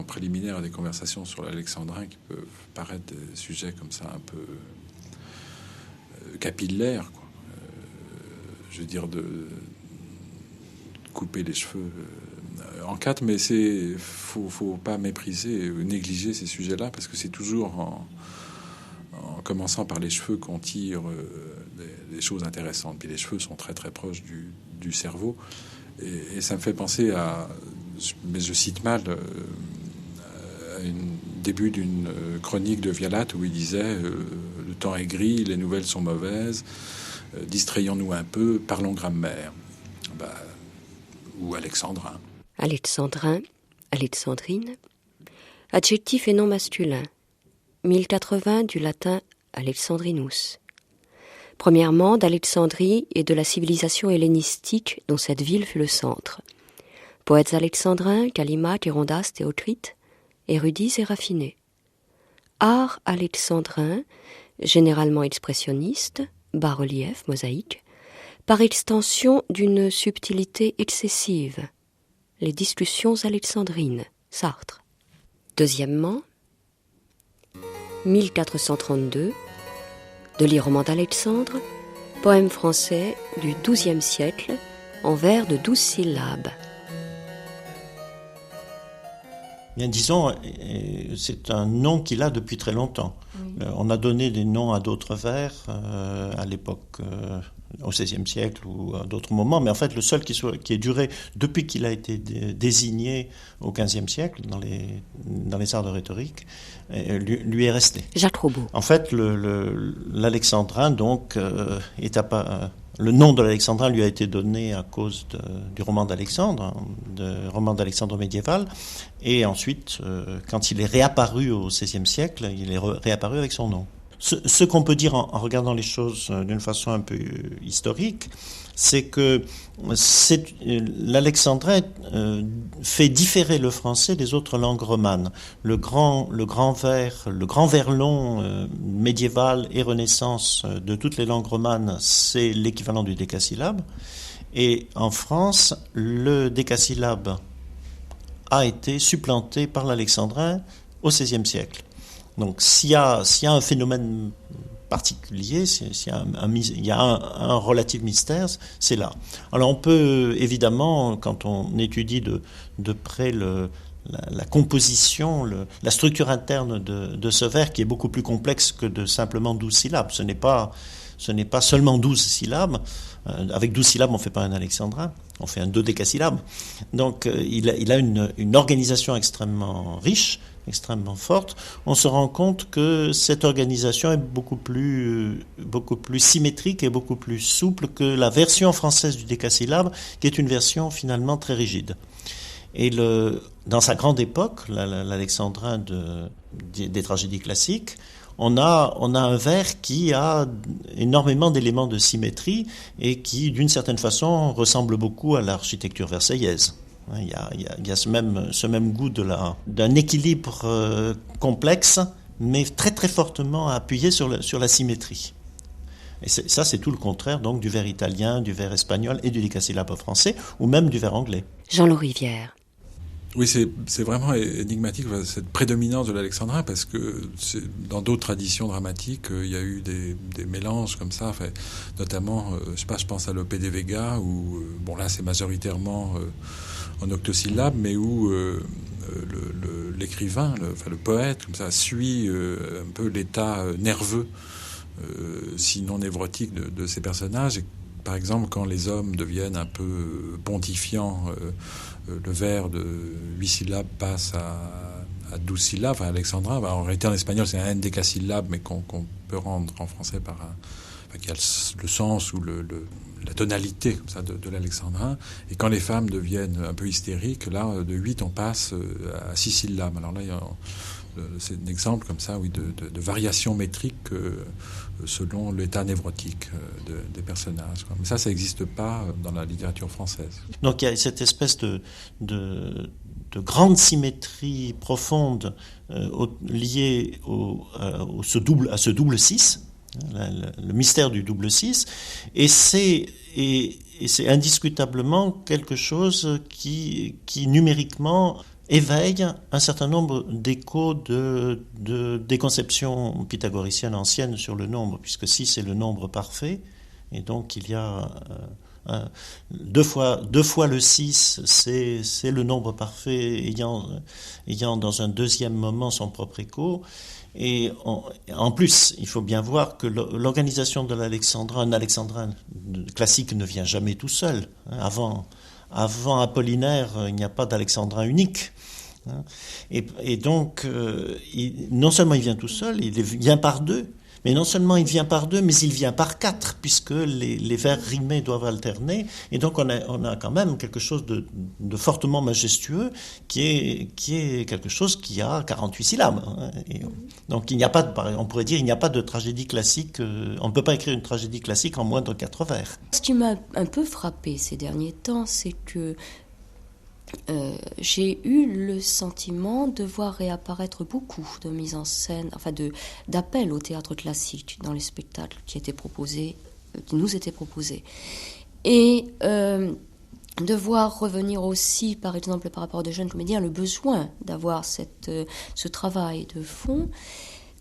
en préliminaire à des conversations sur l'alexandrin qui peuvent paraître des sujets comme ça un peu capillaires, quoi. Je veux dire, de couper les cheveux en quatre, mais faut pas mépriser ou négliger ces sujets-là, parce que c'est toujours en commençant par les cheveux qu'on tire des choses intéressantes. Puis les cheveux sont très très proches du cerveau, et ça me fait penser à, mais je cite mal, à début d'une chronique de Vialat où il disait le temps est gris, les nouvelles sont mauvaises, distrayons-nous un peu, parlons grammaire. Ou alexandrin. Alexandrin, alexandrine, adjectif et nom masculin. 1080 du latin Alexandrinus. Premièrement, d'Alexandrie et de la civilisation hellénistique dont cette ville fut le centre. Poètes alexandrins, Callimaque, Hérondaste et Autrite, érudits et raffinés. Art alexandrin, généralement expressionniste, bas-relief, mosaïque, par extension d'une subtilité excessive. Les discussions alexandrines, Sartre. Deuxièmement, 1432, de l'Iroman d'Alexandre, poème français du XIIe siècle, en vers de 12 syllabes. Bien, disons, c'est un nom qu'il a depuis très longtemps. Oui. On a donné des noms à d'autres vers à l'époque, au XVIe siècle ou à d'autres moments, mais en fait, le seul qui ait duré depuis qu'il a été désigné au XVe siècle dans les arts de rhétorique, lui est resté. Jacques Roubaud. En fait, l'alexandrin, donc, le nom de l'alexandrin lui a été donné à cause du roman d'Alexandre, roman d'Alexandre médiéval, et ensuite, quand il est réapparu au XVIe siècle, il est réapparu avec son nom. Ce qu'on peut dire en regardant les choses d'une façon un peu historique, c'est que l'alexandrin fait différer le français des autres langues romanes. Le grand verlan médiéval et Renaissance de toutes les langues romanes, c'est l'équivalent du décasyllabe. Et en France, le décasyllabe a été supplanté par l'alexandrin au XVIe siècle. Donc s'il y a un phénomène particulier, il y a un relatif mystère, c'est là. Alors on peut évidemment, quand on étudie de près la composition, la structure interne de ce vers, qui est beaucoup plus complexe que de simplement 12 syllabes. Ce n'est pas seulement 12 syllabes. Avec 12 syllabes, on ne fait pas un alexandrin, on fait un dodécasyllabe. Donc il a une organisation extrêmement riche, extrêmement forte. On se rend compte que cette organisation est beaucoup plus symétrique et beaucoup plus souple que la version française du décasyllabe, qui est une version finalement très rigide. Et dans sa grande époque, l'alexandrin des tragédies classiques, on a un vers qui a énormément d'éléments de symétrie et qui, d'une certaine façon, ressemble beaucoup à l'architecture versaillaise. Il y a ce même goût d'un équilibre complexe, mais très très fortement appuyé sur la symétrie. Et ça, c'est tout le contraire donc du vers italien, du vers espagnol et du décasyllabe français, ou même du vers anglais. Jean-Loup Rivière. Oui, c'est vraiment énigmatique cette prédominance de l'alexandrin, parce que dans d'autres traditions dramatiques, il y a eu des mélanges comme ça, enfin, notamment, je pense à Lope de Vega, où, bon là c'est majoritairement en octosyllabes, mais où l'écrivain, le poète, comme ça, suit un peu l'état nerveux, sinon névrotique de ces personnages. Et, par exemple, quand les hommes deviennent un peu pontifiants, le vers de 8 syllabes passe à 12 syllabes, enfin alexandrin. En réalité, en espagnol, c'est un endécasyllabe, mais qu'on peut rendre en français par qui a le sens ou la tonalité comme ça de l'alexandrin. Et quand les femmes deviennent un peu hystériques, là, de 8, on passe à 6 syllabes. Alors là, c'est un exemple comme ça, oui, de variation métrique selon l'état névrotique des personnages. Mais ça n'existe pas dans la littérature française. Donc il y a cette espèce de grande symétrie profonde liée à ce double 6, le mystère du double 6, et c'est indiscutablement quelque chose qui numériquement éveille un certain nombre d'échos des conceptions pythagoriciennes anciennes sur le nombre, puisque 6 est le nombre parfait, et donc il y a deux fois le 6, c'est le nombre parfait ayant dans un deuxième moment son propre écho. Et en plus, il faut bien voir que l'organisation de l'alexandrin, un alexandrin classique ne vient jamais tout seul. Avant Apollinaire, il n'y a pas d'alexandrin unique. Et donc, non seulement il vient tout seul, il vient par deux, mais non seulement il vient par deux, mais il vient par quatre, puisque les vers rimés doivent alterner. Et donc on a quand même quelque chose de fortement majestueux, qui est quelque chose qui a 48 syllabes. Et donc il n'y a pas, on pourrait dire, il n'y a pas de tragédie classique, on ne peut pas écrire une tragédie classique en moins de 4 vers. Ce qui m'a un peu frappé ces derniers temps, c'est que j'ai eu le sentiment de voir réapparaître beaucoup de mises en scène, enfin d'appels au théâtre classique dans les spectacles qui nous étaient proposés. Et de voir revenir aussi, par exemple, par rapport à de jeunes comédiens, le besoin d'avoir ce travail de fond.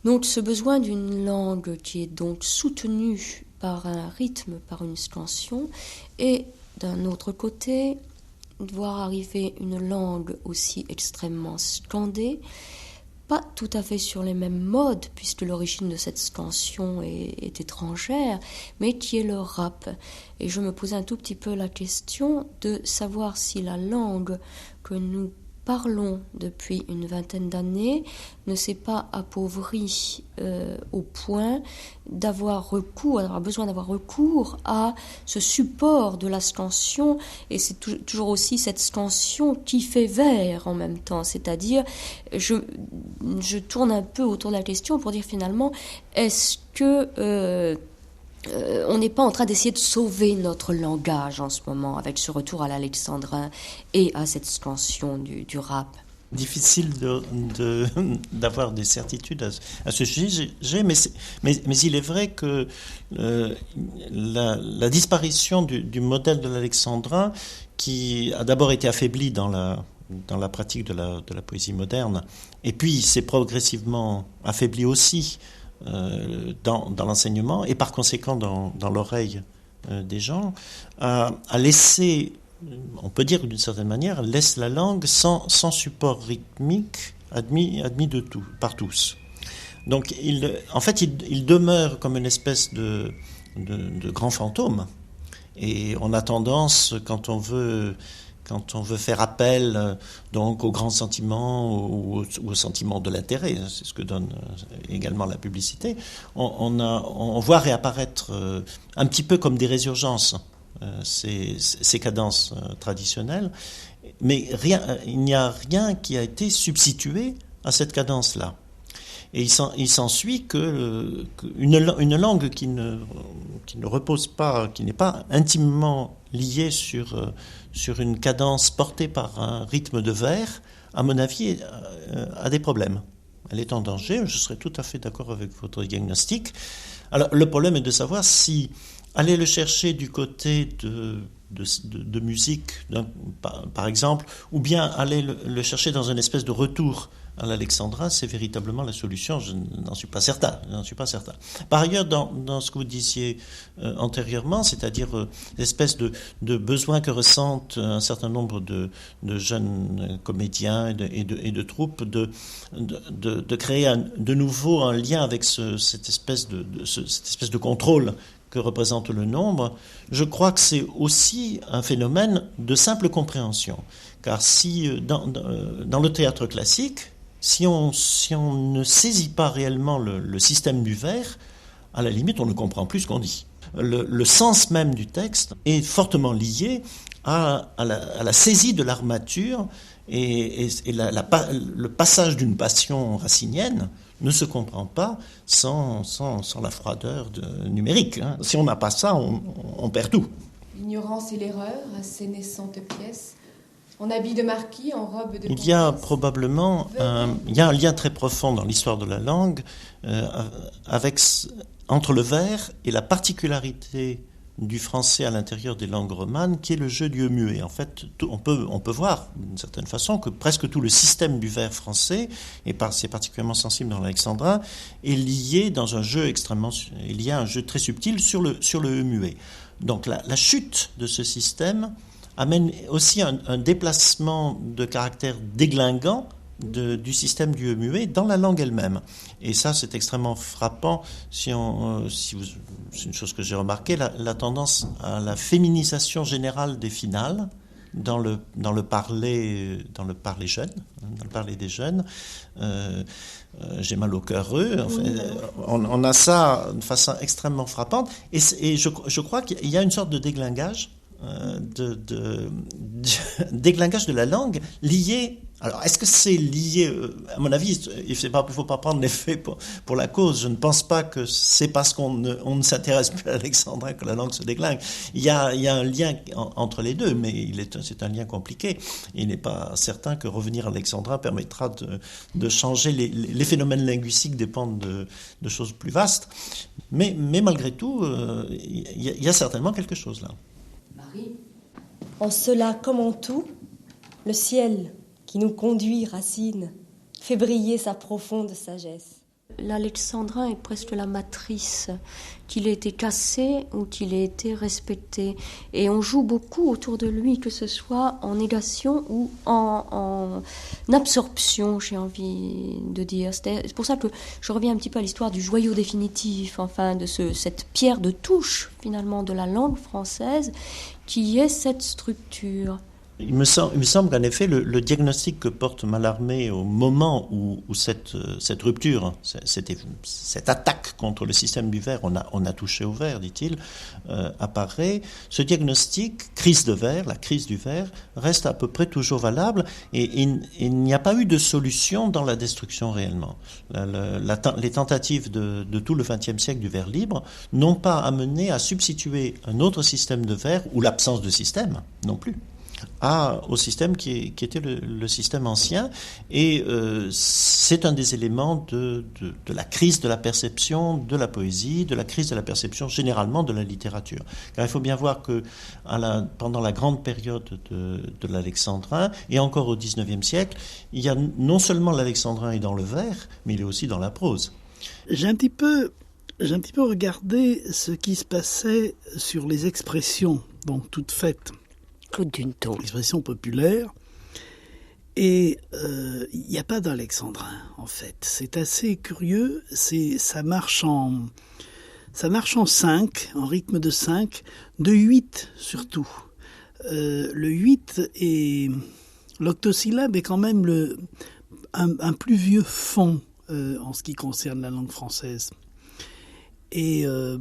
Donc ce besoin d'une langue qui est donc soutenue par un rythme, par une scansion, et d'un autre côté, de voir arriver une langue aussi extrêmement scandée, pas tout à fait sur les mêmes modes, puisque l'origine de cette scansion est étrangère, mais qui est le rap. Et je me posais un tout petit peu la question de savoir si la langue que nous parlons depuis une vingtaine d'années ne s'est pas appauvrie au point d'avoir besoin d'avoir recours à ce support de la scansion, et c'est toujours aussi cette scansion qui fait vers en même temps, c'est-à-dire je tourne un peu autour de la question pour dire finalement, est-ce que on n'est pas en train d'essayer de sauver notre langage en ce moment avec ce retour à l'alexandrin et à cette scansion du rap? Difficile d'avoir des certitudes à ce sujet, mais il est vrai que la disparition du modèle de l'alexandrin, qui a d'abord été affaibli dans la pratique de la poésie moderne, et puis s'est progressivement affaibli aussi dans l'enseignement, et par conséquent dans l'oreille des gens, a laissé, on peut dire d'une certaine manière, laisse la langue sans support rythmique admis par tous. Donc il demeure comme une espèce de grand fantôme, et on a tendance, quand on veut faire appel donc aux grands sentiments ou au sentiment de l'intérêt, c'est ce que donne également la publicité, on voit réapparaître un petit peu comme des résurgences ces cadences traditionnelles, mais il n'y a rien qui a été substitué à cette cadence-là. Et il s'ensuit qu'une langue qui ne repose pas, qui n'est pas intimement liée sur une cadence portée par un rythme de vers, à mon avis, a des problèmes. Elle est en danger, je serais tout à fait d'accord avec votre diagnostic. Alors, le problème est de savoir si aller le chercher du côté de musique, par exemple, ou bien aller le chercher dans une espèce de retour à l'alexandrin, c'est véritablement la solution. Je n'en suis pas certain. Par ailleurs, dans ce que vous disiez antérieurement, c'est-à-dire l'espèce de besoin que ressentent un certain nombre de jeunes comédiens et de troupes de créer de nouveau un lien avec cette espèce de contrôle que représente le nombre, je crois que c'est aussi un phénomène de simple compréhension. Car si dans le théâtre classique, si on ne saisit pas réellement le système du vers, à la limite, on ne comprend plus ce qu'on dit. Le sens même du texte est fortement lié à la saisie de l'armature, et le passage d'une passion racinienne ne se comprend pas sans la froideur numérique. Si on n'a pas ça, on perd tout. L'ignorance et l'erreur, à ces naissantes pièces, en habit de marquis, en robe de Il y a probablement un lien très profond dans l'histoire de la langue entre le vers et la particularité du français à l'intérieur des langues romanes, qui est le jeu du muet. En fait, on peut voir d'une certaine façon que presque tout le système du vers français, et c'est particulièrement sensible dans l'alexandrin, est lié dans un jeu il y a un jeu très subtil sur le muet. Donc la chute de ce système amène aussi un déplacement de caractère déglinguant du système du muet dans la langue elle-même. Et ça, c'est extrêmement frappant. C'est une chose que j'ai remarqué, la tendance à la féminisation générale des finales dans le parler jeune, dans le parler des jeunes. J'ai mal au cœur heureux. On a ça de façon extrêmement frappante. Et je crois qu'il y a une sorte de déglingage, déglingage de la langue lié. Alors, est-ce que c'est lié, à mon avis, il ne faut pas prendre l'effet pour la cause. Je ne pense pas que c'est parce qu'on ne s'intéresse plus à l'alexandrin que la langue se déglingue. Il y a un lien entre les deux, mais c'est un lien compliqué. Il n'est pas certain que revenir à l'alexandrin permettra de changer. Les phénomènes linguistiques dépendent de choses plus vastes. Mais malgré tout, il y a certainement quelque chose là. Marie ? En cela, comme en tout, le ciel qui nous conduit, Racine, fait briller sa profonde sagesse. L'alexandrin est presque la matrice, qu'il ait été cassé ou qu'il ait été respecté. Et on joue beaucoup autour de lui, que ce soit en négation ou en absorption, j'ai envie de dire. C'est pour ça que je reviens un petit peu à l'histoire du joyau définitif, enfin de cette pierre de touche, finalement, de la langue française, qui est cette structure. Il me semble qu'en effet, le diagnostic que porte Mallarmé au moment où cette rupture, cette attaque contre le système du vers, on a touché au vers, dit-il, apparaît, ce diagnostic, crise de vers, la crise du vers, reste à peu près toujours valable et il n'y a pas eu de solution dans la destruction réellement. Les tentatives de tout le XXe siècle du vers libre n'ont pas amené à substituer un autre système de vers, ou l'absence de système non plus, au système qui était le système ancien. Et c'est un des éléments de la crise de la perception de la poésie, de la crise de la perception généralement de la littérature. Car il faut bien voir que pendant la grande période de l'alexandrin, et encore au XIXe siècle, il y a non seulement l'alexandrin est dans le vers, mais il est aussi dans la prose. J'ai un petit peu regardé ce qui se passait sur les expressions, donc toutes faites. Claude Duneton. Expression populaire. Et il n'y a pas d'alexandrin, en fait. C'est assez curieux. Ça marche en 5, en rythme de 5, de 8 surtout. Le 8 et l'octosyllabe est quand même un plus vieux fond en ce qui concerne la langue française. Et un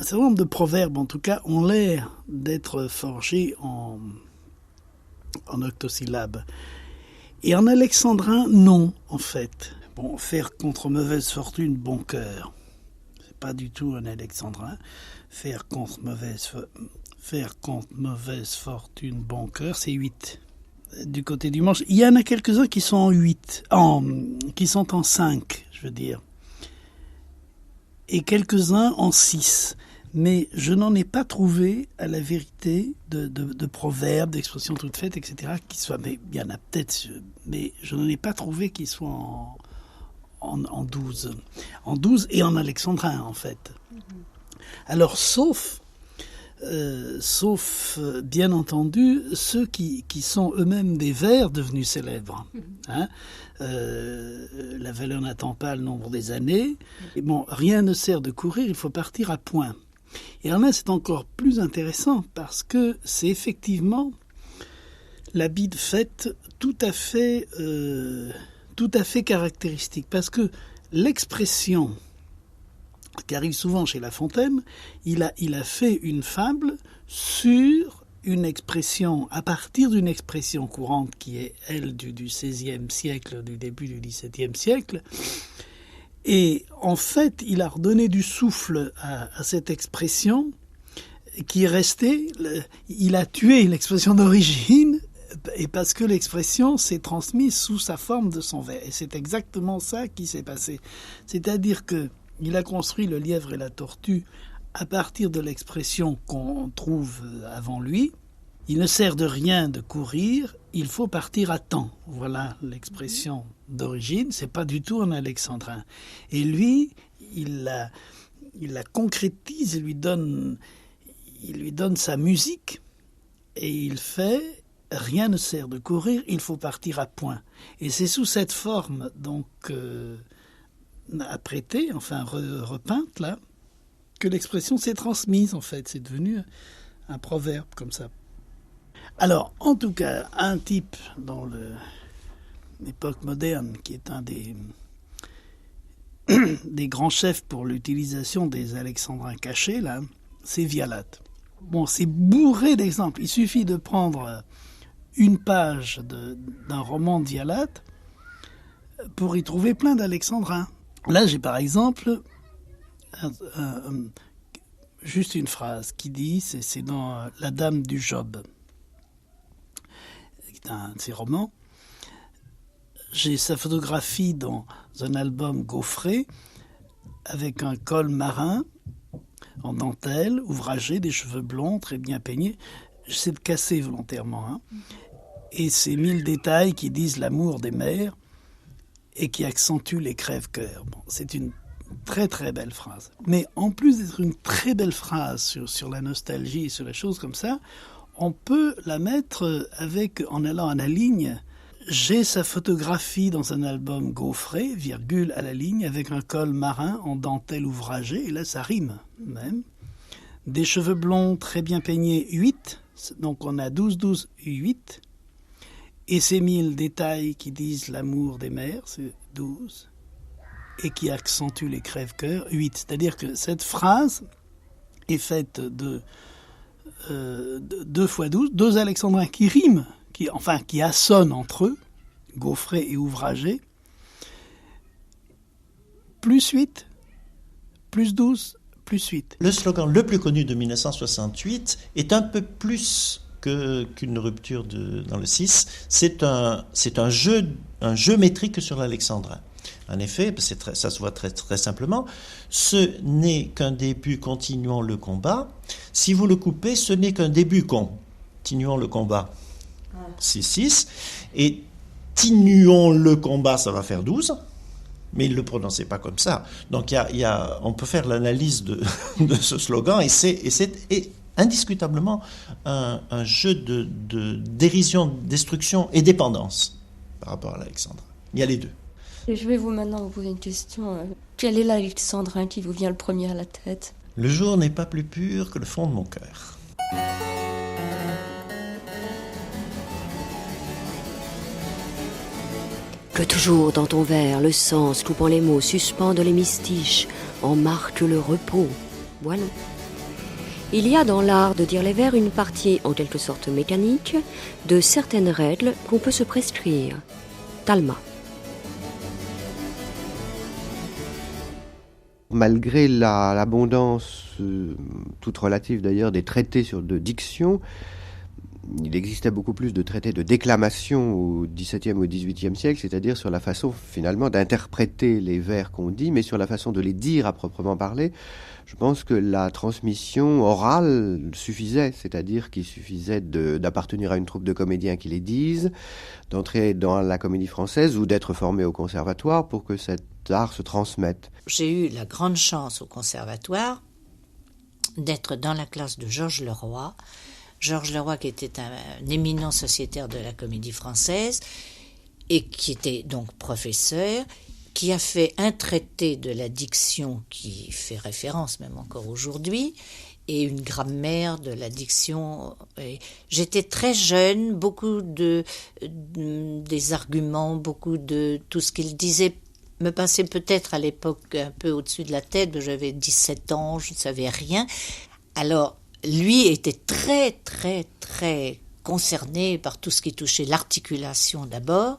certain nombre de proverbes, en tout cas, ont l'air d'être forgés en octosyllabes. Et en alexandrin, non, en fait. Bon, faire contre mauvaise fortune, bon cœur. C'est pas du tout un alexandrin. Faire contre mauvaise fortune, bon cœur, c'est 8. Du côté du manche, il y en a quelques-uns qui sont en 8, qui sont en 5, je veux dire. Et quelques-uns en 6. Mais je n'en ai pas trouvé, à la vérité, de proverbes, d'expressions toutes faites, etc., qui soient... Mais il y en a peut-être, mais je n'en ai pas trouvé qui soient en 12. En 12 et en alexandrin, en fait. Alors, sauf bien entendu, ceux qui sont eux-mêmes des vers devenus célèbres. Hein. La valeur n'attend pas le nombre des années. Et bon, rien ne sert de courir, il faut partir à point. Et alors là, c'est encore plus intéressant parce que c'est effectivement l'habit de fête tout à fait caractéristique. Parce que l'expression qui arrive souvent chez La Fontaine, il a fait une fable sur une expression, à partir d'une expression courante qui est, elle, du XVIe siècle, du début du XVIIe siècle. Et en fait, il a redonné du souffle à cette expression qui est restée. Il a tué l'expression d'origine, et parce que l'expression s'est transmise sous sa forme de son vers. Et c'est exactement ça qui s'est passé. C'est-à-dire que il a construit le lièvre et la tortue à partir de l'expression qu'on trouve avant lui. Il ne sert de rien de courir, il faut partir à temps. Voilà l'expression d'origine, c'est pas du tout un alexandrin. Et lui, il la concrétise, il lui donne sa musique, et il fait « rien ne sert de courir, il faut partir à point ». Et c'est sous cette forme, donc, apprêtée, enfin repeinte, là, que l'expression s'est transmise, en fait. C'est devenu un proverbe, comme ça. Alors, en tout cas, un type dans l'époque moderne, qui est un des grands chefs pour l'utilisation des alexandrins cachés, là, c'est Vialat. Bon, c'est bourré d'exemples. Il suffit de prendre une page d'un roman de Vialat pour y trouver plein d'alexandrins. Là, j'ai par exemple juste une phrase qui dit, c'est dans La Dame du Job, qui est un de ses romans. J'ai sa photographie dans un album gaufré avec un col marin en dentelle, ouvragé, des cheveux blonds, très bien peignés. J'essaie de casser volontairement. Hein. Et ces 1000 détails qui disent l'amour des mères et qui accentuent les crève-cœurs. Bon, c'est une très très belle phrase. Mais en plus d'être une très belle phrase sur la nostalgie et sur les choses comme ça, on peut la mettre en allant à la ligne. J'ai sa photographie dans un album gaufré, virgule à la ligne, avec un col marin en dentelle ouvragée, et là ça rime même. Des cheveux blonds très bien peignés, 8, donc on a 12, 12, 8. Et ces 1000 détails qui disent l'amour des mères, c'est 12. Et qui accentuent les crève-cœurs, 8. C'est-à-dire que cette phrase est faite de 2 fois 12, 2 alexandrins qui riment, qui assonnent entre eux, gaufrés et ouvragés, plus 8, plus 12, plus 8. Le slogan le plus connu de 1968 est un peu plus qu'une rupture dans le 6. C'est un jeu métrique sur l'alexandrin. En effet, ça se voit très, très simplement, ce n'est qu'un début, continuons le combat. Si vous le coupez, ce n'est qu'un début, continuons le combat. 6, et continuons le combat, ça va faire 12, mais il ne le prononçait pas comme ça. Donc on peut faire l'analyse de ce slogan, et c'est indiscutablement un jeu de dérision, destruction et dépendance par rapport à l'alexandrin. Il y a les deux. Et je vais maintenant vous poser une question. Quel est l'alexandrin qui vous vient le premier à la tête ? Le jour n'est pas plus pur que le fond de mon cœur. Que toujours dans ton vers, le sens, coupant les mots, suspende les mystiches, en marque le repos. Voilà. Il y a dans l'art de dire les vers une partie en quelque sorte mécanique de certaines règles qu'on peut se prescrire. Talma. Malgré l'abondance, toute relative d'ailleurs, des traités de diction, il existait beaucoup plus de traités de déclamation au XVIIe ou au XVIIIe siècle, c'est-à-dire sur la façon finalement d'interpréter les vers qu'on dit, mais sur la façon de les dire à proprement parler. Je pense que la transmission orale suffisait, c'est-à-dire qu'il suffisait d'appartenir à une troupe de comédiens qui les disent, d'entrer dans la comédie française ou d'être formé au conservatoire pour que cet art se transmette. J'ai eu la grande chance au conservatoire d'être dans la classe de Georges Leroy. Georges Leroy, qui était un éminent sociétaire de la comédie française et qui était donc professeur, qui a fait un traité de la diction qui fait référence même encore aujourd'hui, et une grammaire de la diction. J'étais très jeune, beaucoup des arguments, beaucoup de tout ce qu'il disait me passait peut-être à l'époque un peu au-dessus de la tête. J'avais 17 ans, je ne savais rien. Alors, lui était très, très, très concerné par tout ce qui touchait l'articulation d'abord,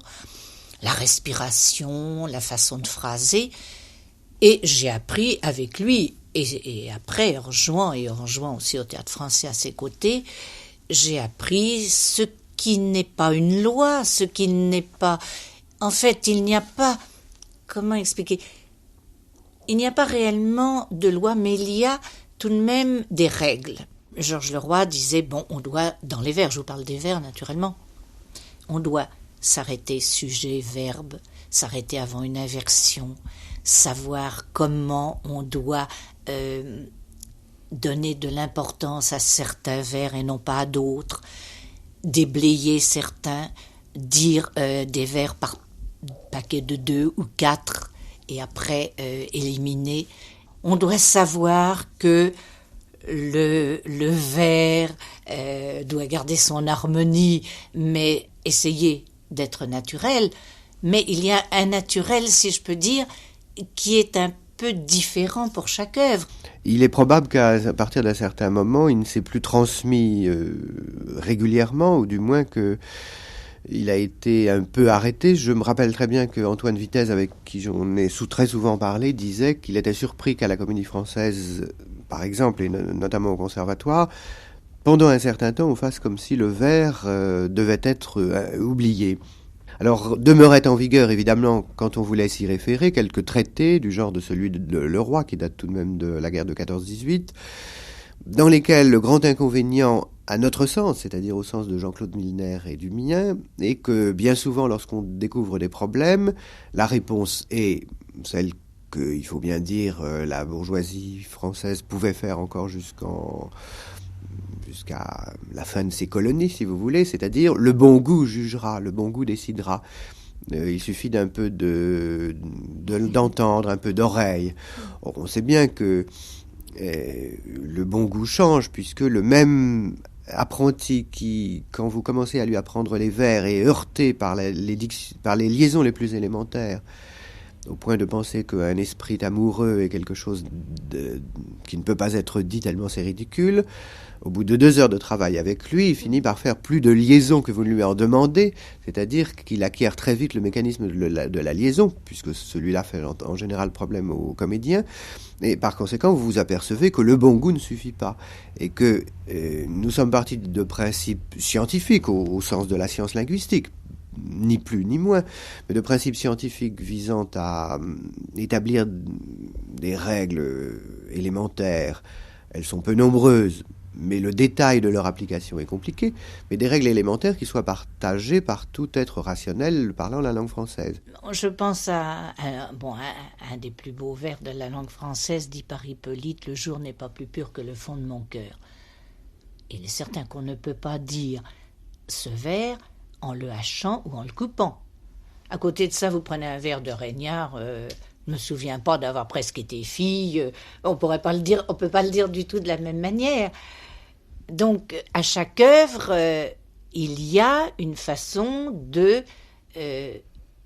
la respiration, la façon de phraser. Et j'ai appris avec lui, et après, en jouant aussi au Théâtre Français à ses côtés, j'ai appris ce qui n'est pas une loi, ce qui n'est pas... En fait, il n'y a pas... Comment expliquer ? Il n'y a pas réellement de loi, mais il y a tout de même des règles. Georges Leroy disait, bon, on doit, dans les vers, je vous parle des vers naturellement, on doit s'arrêter sujet, verbe, s'arrêter avant une inversion, savoir comment on doit donner de l'importance à certains vers et non pas à d'autres, déblayer certains, dire des vers par paquet de 2 ou 4 et après éliminer. On doit savoir que le vers doit garder son harmonie, mais essayer d'être naturel. Mais il y a un naturel, si je peux dire, qui est un peu différent pour chaque œuvre. Il est probable qu'à partir d'un certain moment, il ne s'est plus transmis régulièrement, ou du moins que il a été un peu arrêté. Je me rappelle très bien que Antoine Vitez, avec qui j'en ai très souvent parlé, disait qu'il était surpris qu'à la Comédie Française, par exemple, et notamment au Conservatoire, pendant un certain temps, on fasse comme si le vers devait être oublié. Alors, demeuraient en vigueur, évidemment, quand on voulait s'y référer, quelques traités du genre de celui de Leroy, qui date tout de même de la guerre de 14-18, dans lesquels le grand inconvénient, à notre sens, c'est-à-dire au sens de Jean-Claude Milner et du mien, est que bien souvent, lorsqu'on découvre des problèmes, la réponse est celle que, il faut bien dire, la bourgeoisie française pouvait faire encore jusqu'à la fin de ses colonies, si vous voulez, c'est-à-dire le bon goût jugera, le bon goût décidera. Il suffit d'un peu d'entendre, un peu d'oreille. Or, on sait bien que le bon goût change, puisque le même apprenti qui, quand vous commencez à lui apprendre les vers, est heurté par les liaisons les plus élémentaires, au point de penser qu'un esprit amoureux est quelque chose qui ne peut pas être dit tellement c'est ridicule, au bout de 2 heures de travail avec lui, il finit par faire plus de liaison que vous lui en demandez, c'est-à-dire qu'il acquiert très vite le mécanisme de la liaison, puisque celui-là fait en général problème aux comédiens, et par conséquent, vous vous apercevez que le bon goût ne suffit pas, et que nous sommes partis de principes scientifiques, au sens de la science linguistique, ni plus ni moins, mais de principes scientifiques visant à établir des règles élémentaires. Elles sont peu nombreuses, mais le détail de leur application est compliqué, mais des règles élémentaires qui soient partagées par tout être rationnel parlant la langue française. Je pense à un des plus beaux vers de la langue française, dit par Hippolyte, « Le jour n'est pas plus pur que le fond de mon cœur ». Il est certain qu'on ne peut pas dire ce vers en le hachant ou en le coupant. À côté de ça, vous prenez un vers de Régnard, je ne me souviens pas d'avoir presque été fille, on peut pas le dire du tout de la même manière. Donc, à chaque œuvre, il y a une façon de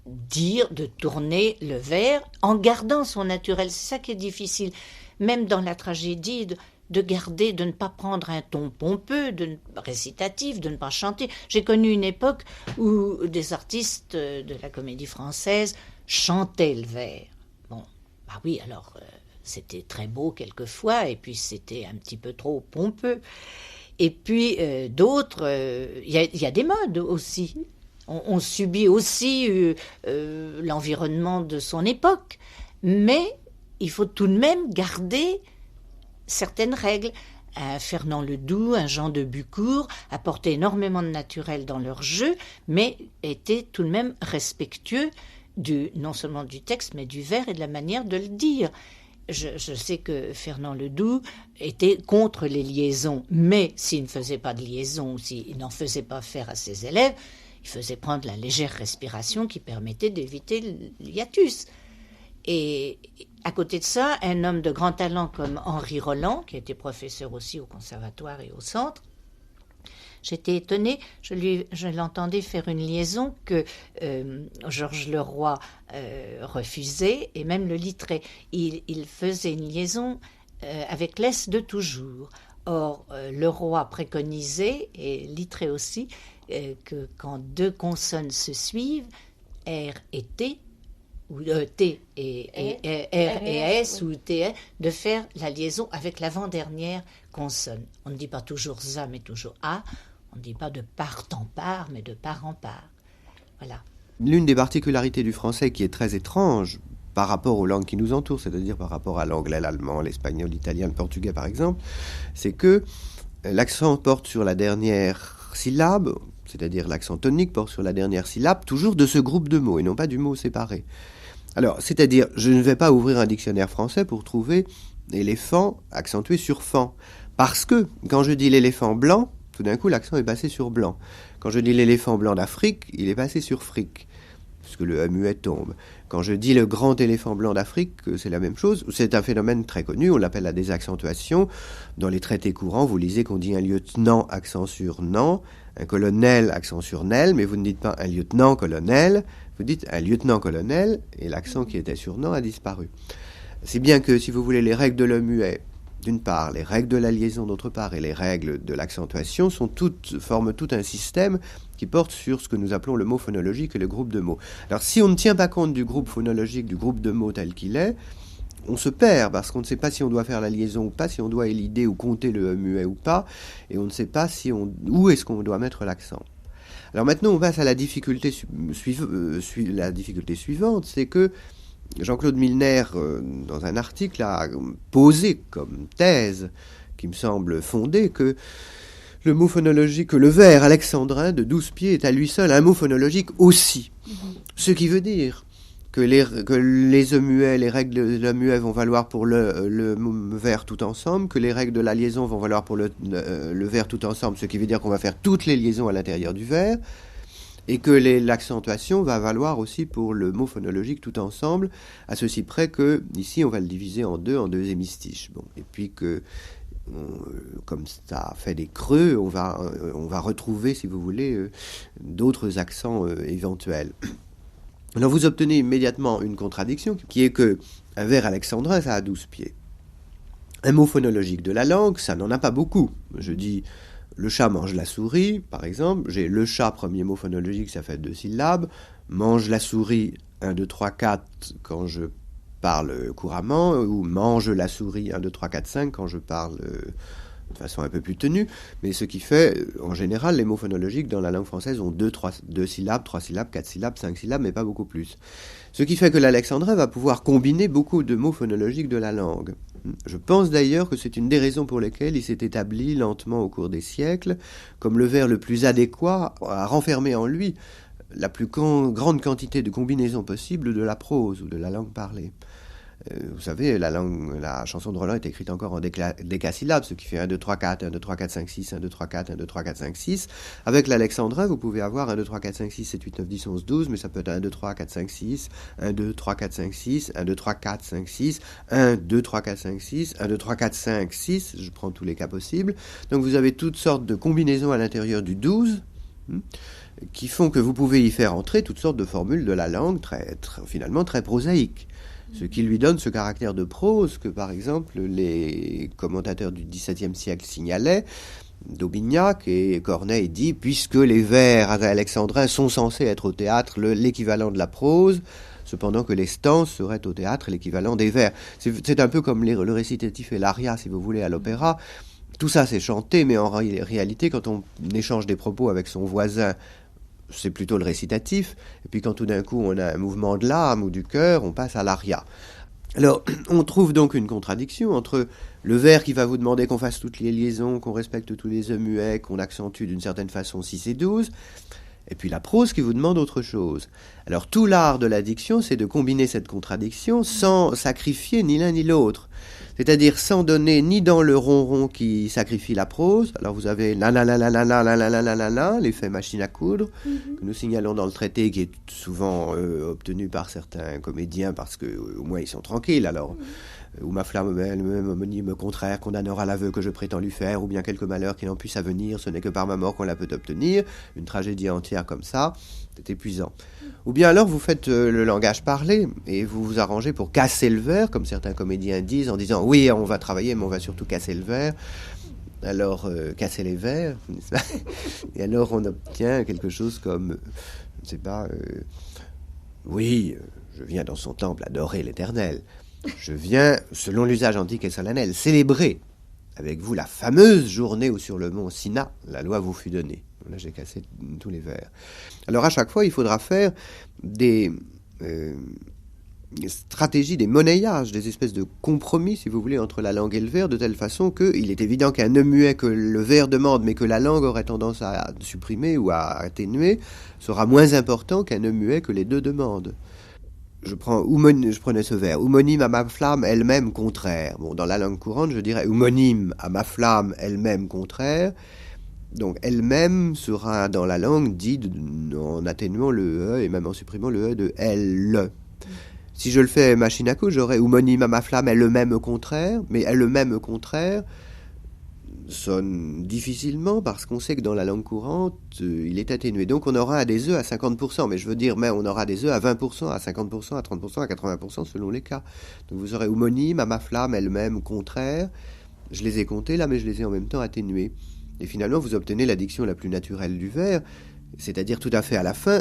dire, de tourner le vers en gardant son naturel. C'est ça qui est difficile. Même dans la tragédie, de garder, de ne pas prendre un ton pompeux, récitatif, de ne pas chanter. J'ai connu une époque où des artistes de la Comédie Française chantaient le vers. Bon, bah oui, alors c'était très beau quelquefois, et puis c'était un petit peu trop pompeux. Et puis d'autres, il y a des modes aussi. On subit aussi l'environnement de son époque, mais il faut tout de même garder certaines règles. Un Fernand Ledoux, un Jean de Bucourt apportaient énormément de naturel dans leur jeu, mais étaient tout de même respectueux non seulement du texte, mais du vers et de la manière de le dire. Je sais que Fernand Ledoux était contre les liaisons, mais s'il ne faisait pas de liaison, ou s'il n'en faisait pas faire à ses élèves, il faisait prendre la légère respiration qui permettait d'éviter l'hiatus. Et à côté de ça, un homme de grand talent comme Henri Roland, qui était professeur aussi au Conservatoire et au Centre, j'étais étonnée, je l'entendais faire une liaison que Georges Leroy refusait, et même le Littré. Il faisait une liaison avec l'S de toujours. Or, Leroy préconisait, et Littré aussi, que quand 2 consonnes se suivent, R et T, ou T et R et S, ou T, de faire la liaison avec l'avant-dernière consonne. On ne dit pas toujours ZA, mais toujours A. On ne dit pas de part en part, mais de part en part. Voilà. L'une des particularités du français qui est très étrange, par rapport aux langues qui nous entourent, c'est-à-dire par rapport à l'anglais, l'allemand, l'espagnol, l'italien, le portugais par exemple, c'est que l'accent porte sur la dernière syllabe, c'est-à-dire l'accent tonique porte sur la dernière syllabe, toujours de ce groupe de mots et non pas du mot séparé. Alors, c'est-à-dire, je ne vais pas ouvrir un dictionnaire français pour trouver éléphant accentué sur fan, parce que quand je dis l'éléphant blanc, tout d'un coup l'accent est passé sur blanc. Quand je dis l'éléphant blanc d'Afrique, il est passé sur fric, puisque le E muet tombe. Quand je dis le grand éléphant blanc d'Afrique, c'est la même chose. C'est un phénomène très connu, on l'appelle la désaccentuation. Dans les traités courants, vous lisez qu'on dit un lieutenant accent sur nan, un colonel accent sur nel, mais vous ne dites pas un lieutenant-colonel, vous dites un lieutenant-colonel, et l'accent qui était sur nan a disparu. Si bien que, si vous voulez, les règles de l'E muet, d'une part, les règles de la liaison d'autre part, et les règles de l'accentuation forment tout un système qui porte sur ce que nous appelons le mot phonologique et le groupe de mots. Alors si on ne tient pas compte du groupe phonologique, du groupe de mots tel qu'il est, on se perd parce qu'on ne sait pas si on doit faire la liaison ou pas, si on doit élider ou compter le E muet ou pas, et on ne sait pas où est-ce qu'on doit mettre l'accent. Alors maintenant on passe à la difficulté suivante, c'est que Jean-Claude Milner, dans un article, a posé comme thèse, qui me semble fondée, que le mot phonologique, que le vers alexandrin de 12 pieds est à lui seul un mot phonologique aussi. Ce qui veut dire que les E muets, les règles de l'E muet vont valoir pour le vers tout ensemble, que les règles de la liaison vont valoir pour le vers tout ensemble, ce qui veut dire qu'on va faire toutes les liaisons à l'intérieur du vers, et que l'accentuation va valoir aussi pour le mot phonologique tout ensemble, à ceci près que, ici, on va le diviser en deux hémistiches. Bon, et puis que, comme ça fait des creux, on va retrouver, si vous voulez, d'autres accents éventuels. Alors vous obtenez immédiatement une contradiction, qui est que un vers alexandrin, ça a 12 pieds. Un mot phonologique de la langue, ça n'en a pas beaucoup. Je dis... Le chat mange la souris, par exemple. J'ai le chat, premier mot phonologique, ça fait 2 syllabes. Mange la souris, 1, 2, 3, 4 quand je parle couramment. Ou mange la souris, 1, 2, 3, 4, 5 quand je parle de façon un peu plus tenue. Mais ce qui fait, en général, les mots phonologiques dans la langue française ont 2 syllabes, 3 syllabes, 4 syllabes, 5 syllabes, mais pas beaucoup plus. Ce qui fait que l'alexandrin va pouvoir combiner beaucoup de mots phonologiques de la langue. Je pense d'ailleurs que c'est une des raisons pour lesquelles il s'est établi lentement au cours des siècles comme le vers le plus adéquat à renfermer en lui la plus grande quantité de combinaisons possibles de la prose ou de la langue parlée. Vous savez, la chanson de Roland est écrite encore en décasyllabes, ce qui fait 1, 2, 3, 4, 1, 2, 3, 4, 5, 6, 1, 2, 3, 4, 1, 2, 3, 4, 5, 6. Avec l'alexandrin, vous pouvez avoir 1, 2, 3, 4, 5, 6, 7, 8, 9, 10, 11, 12, mais ça peut être 1, 2, 3, 4, 5, 6, 1, 2, 3, 4, 5, 6, 1, 2, 3, 4, 5, 6, 1, 2, 3, 4, 5, 6, 1, 2, 3, 4, 5, 6, je prends tous les cas possibles. Donc vous avez toutes sortes de combinaisons à l'intérieur du 12, qui font que vous pouvez y faire entrer toutes sortes de formules de la langue finalement très prosaïques. Ce qui lui donne ce caractère de prose que, par exemple, les commentateurs du XVIIe siècle signalaient. D'Aubignac et Corneille dit « Puisque les vers alexandrins sont censés être au théâtre l'équivalent de la prose, cependant que les stances seraient au théâtre l'équivalent des vers. » C'est un peu comme le récitatif et l'aria, si vous voulez, à l'opéra. Tout ça, c'est chanté, mais en réalité, quand on échange des propos avec son voisin, c'est plutôt le récitatif, et puis quand tout d'un coup on a un mouvement de l'âme ou du cœur, on passe à l'aria. Alors, on trouve donc une contradiction entre le vers qui va vous demander qu'on fasse toutes les liaisons, qu'on respecte tous les E muets, qu'on accentue d'une certaine façon 6 et 12, et puis la prose qui vous demande autre chose. Alors tout l'art de la diction, c'est de combiner cette contradiction sans sacrifier ni l'un ni l'autre. C'est-à-dire sans donner ni dans le ronron qui sacrifie la prose. Alors vous avez la la la la la la la la la la la la, l'effet machine à coudre, que nous signalons dans le traité, qui est souvent obtenu par certains comédiens parce que au moins ils sont tranquilles. Alors ou ma flamme elle-même homonyme contraire condamnera l'aveu que je prétends lui faire, ou bien quelque malheur qui n'en puisse avenir, ce n'est que par ma mort qu'on la peut obtenir. Une tragédie entière comme ça, c'est épuisant. Ou bien alors vous faites le langage parlé et vous vous arrangez pour casser le vers, comme certains comédiens disent, en disant oui, on va travailler, mais on va surtout casser le vers. Alors casser les vers, n'est-ce pas ? Et alors on obtient quelque chose comme, je ne sais pas, oui, je viens dans son temple adorer l'Éternel. Je viens, selon l'usage antique et solennel, célébrer avec vous la fameuse journée où sur le mont Sina, la loi vous fut donnée. Là, j'ai cassé tous les vers. Alors, à chaque fois, il faudra faire des stratégie des monnayages, des espèces de compromis, si vous voulez, entre la langue et le vers, de telle façon qu'il est évident qu'un nœud muet que le vers demande, mais que la langue aurait tendance à supprimer ou à atténuer, sera moins important qu'un nœud muet que les deux demandent. Je prenais ce vers, homonyme à ma flamme, elle-même contraire. Bon, dans la langue courante, je dirais homonyme à ma flamme, elle-même contraire. Donc, elle-même sera dans la langue dit en atténuant le E et même en supprimant le E de elle. Si je le fais machine à coudre, j'aurais homonyme à ma flamme, elle-même contraire. Mais elle-même contraire sonne difficilement parce qu'on sait que dans la langue courante, il est atténué. Donc on aura des E à 50%, mais je veux dire, mais on aura des E à 20%, à 50%, à 30%, à 80% selon les cas. Donc vous aurez homonyme à ma flamme, elle-même contraire. Je les ai comptés là, mais je les ai en même temps atténués. Et finalement, vous obtenez la diction la plus naturelle du vers, c'est-à-dire tout à fait à la fin,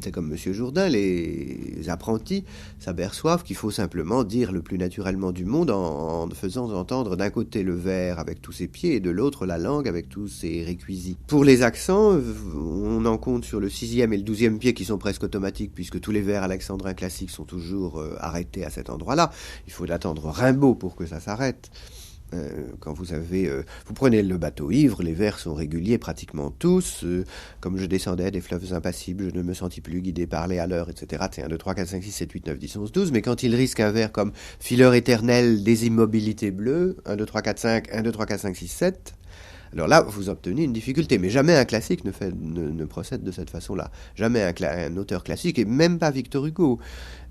c'est comme M. Jourdain, les apprentis s'aperçoivent qu'il faut simplement dire le plus naturellement du monde en faisant entendre d'un côté le vers avec tous ses pieds et de l'autre la langue avec tous ses réquisis. Pour les accents, on en compte sur le 6e et le 12e pied qui sont presque automatiques puisque tous les vers alexandrins classiques sont toujours arrêtés à cet endroit-là. Il faut attendre Rimbaud pour que ça s'arrête. Quand vous prenez le bateau ivre, les vers sont réguliers pratiquement tous. Comme je descendais des fleuves impassibles, je ne me sentis plus guidé par les haleurs, etc. C'est 1, 2, 3, 4, 5, 6, 7, 8, 9, 10, 11, 12. Mais quand il risque un vers comme fileur éternel des immobilités bleues, 1, 2, 3, 4, 5, 1, 2, 3, 4, 5, 6, 7, alors là, vous obtenez une difficulté. Mais jamais un classique ne procède de cette façon-là. Jamais un auteur classique, et même pas Victor Hugo.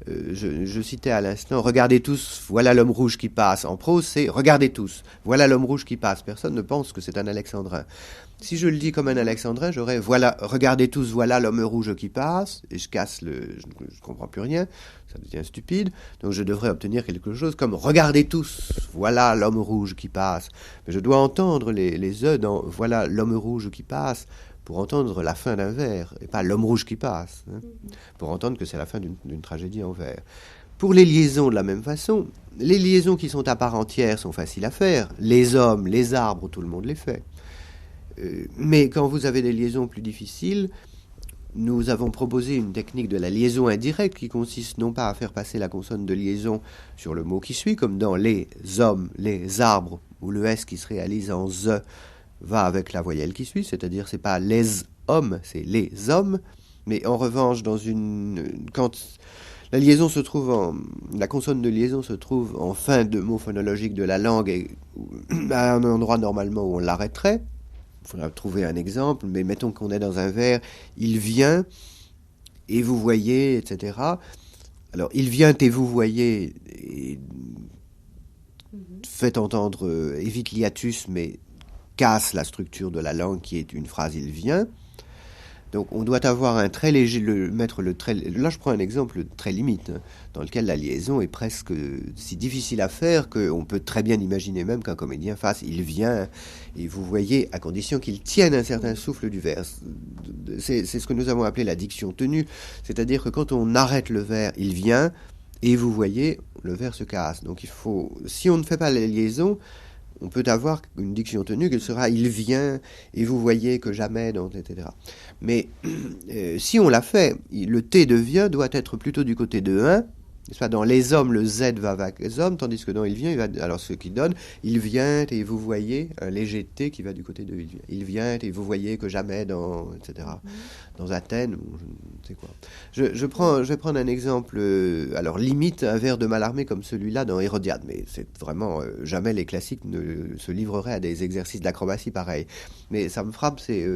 Je citais à l'instant, regardez tous, voilà l'homme rouge qui passe. En prose, c'est regardez tous, voilà l'homme rouge qui passe. Personne ne pense que c'est un alexandrin. Si je le dis comme un alexandrin, j'aurais voilà, regardez tous, voilà l'homme rouge qui passe, et je ne comprends plus rien, ça devient stupide. Donc je devrais obtenir quelque chose comme regardez tous, voilà l'homme rouge qui passe. Mais je dois entendre les E dans voilà l'homme rouge qui passe pour entendre la fin d'un vers, et pas l'homme rouge qui passe, hein, pour entendre que c'est la fin d'une tragédie en vers. Pour les liaisons, de la même façon, les liaisons qui sont à part entière sont faciles à faire. Les hommes, les arbres, tout le monde les fait. Mais quand vous avez des liaisons plus difficiles, nous avons proposé une technique de la liaison indirecte qui consiste non pas à faire passer la consonne de liaison sur le mot qui suit, comme dans les hommes, les arbres, où le S qui se réalise en Z va avec la voyelle qui suit, c'est-à-dire c'est pas les hommes, c'est les hommes, mais en revanche, quand la liaison se trouve la consonne de liaison se trouve en fin de mot phonologique de la langue et à un endroit normalement où on l'arrêterait. Il faudra trouver un exemple, mais mettons qu'on est dans un vers, il vient et vous voyez, etc. Alors, il vient et vous voyez, et fait entendre évite l'hiatus, mais casse la structure de la langue qui est une phrase il vient. Donc on doit avoir un très léger, mettre le trait. Là je prends un exemple très limite, hein, dans lequel la liaison est presque si difficile à faire qu'on peut très bien imaginer même qu'un comédien fasse il vient, et vous voyez, à condition qu'il tienne un certain souffle du vers. C'est ce que nous avons appelé la diction tenue, c'est-à-dire que quand on arrête le vers il vient, et vous voyez, le vers se casse. Donc il faut, si on ne fait pas la liaison, on peut avoir une diction tenue qui sera « il vient » et vous voyez que jamais, etc. Mais si on l'a fait, le T de « vient » doit être plutôt du côté de « un ». Soit dans les hommes, le Z va avec les hommes, tandis que dans il vient, alors ce qui donne il vient et vous voyez, un léger T qui va du côté de il vient. Il vient et vous voyez que jamais etc. Dans Athènes, ou je ne sais quoi. Je vais prendre un exemple, alors limite un vers de Mallarmé comme celui-là dans Hérodiade, mais c'est vraiment, jamais les classiques ne se livreraient à des exercices d'acrobatie pareils. Mais ça me frappe, c'est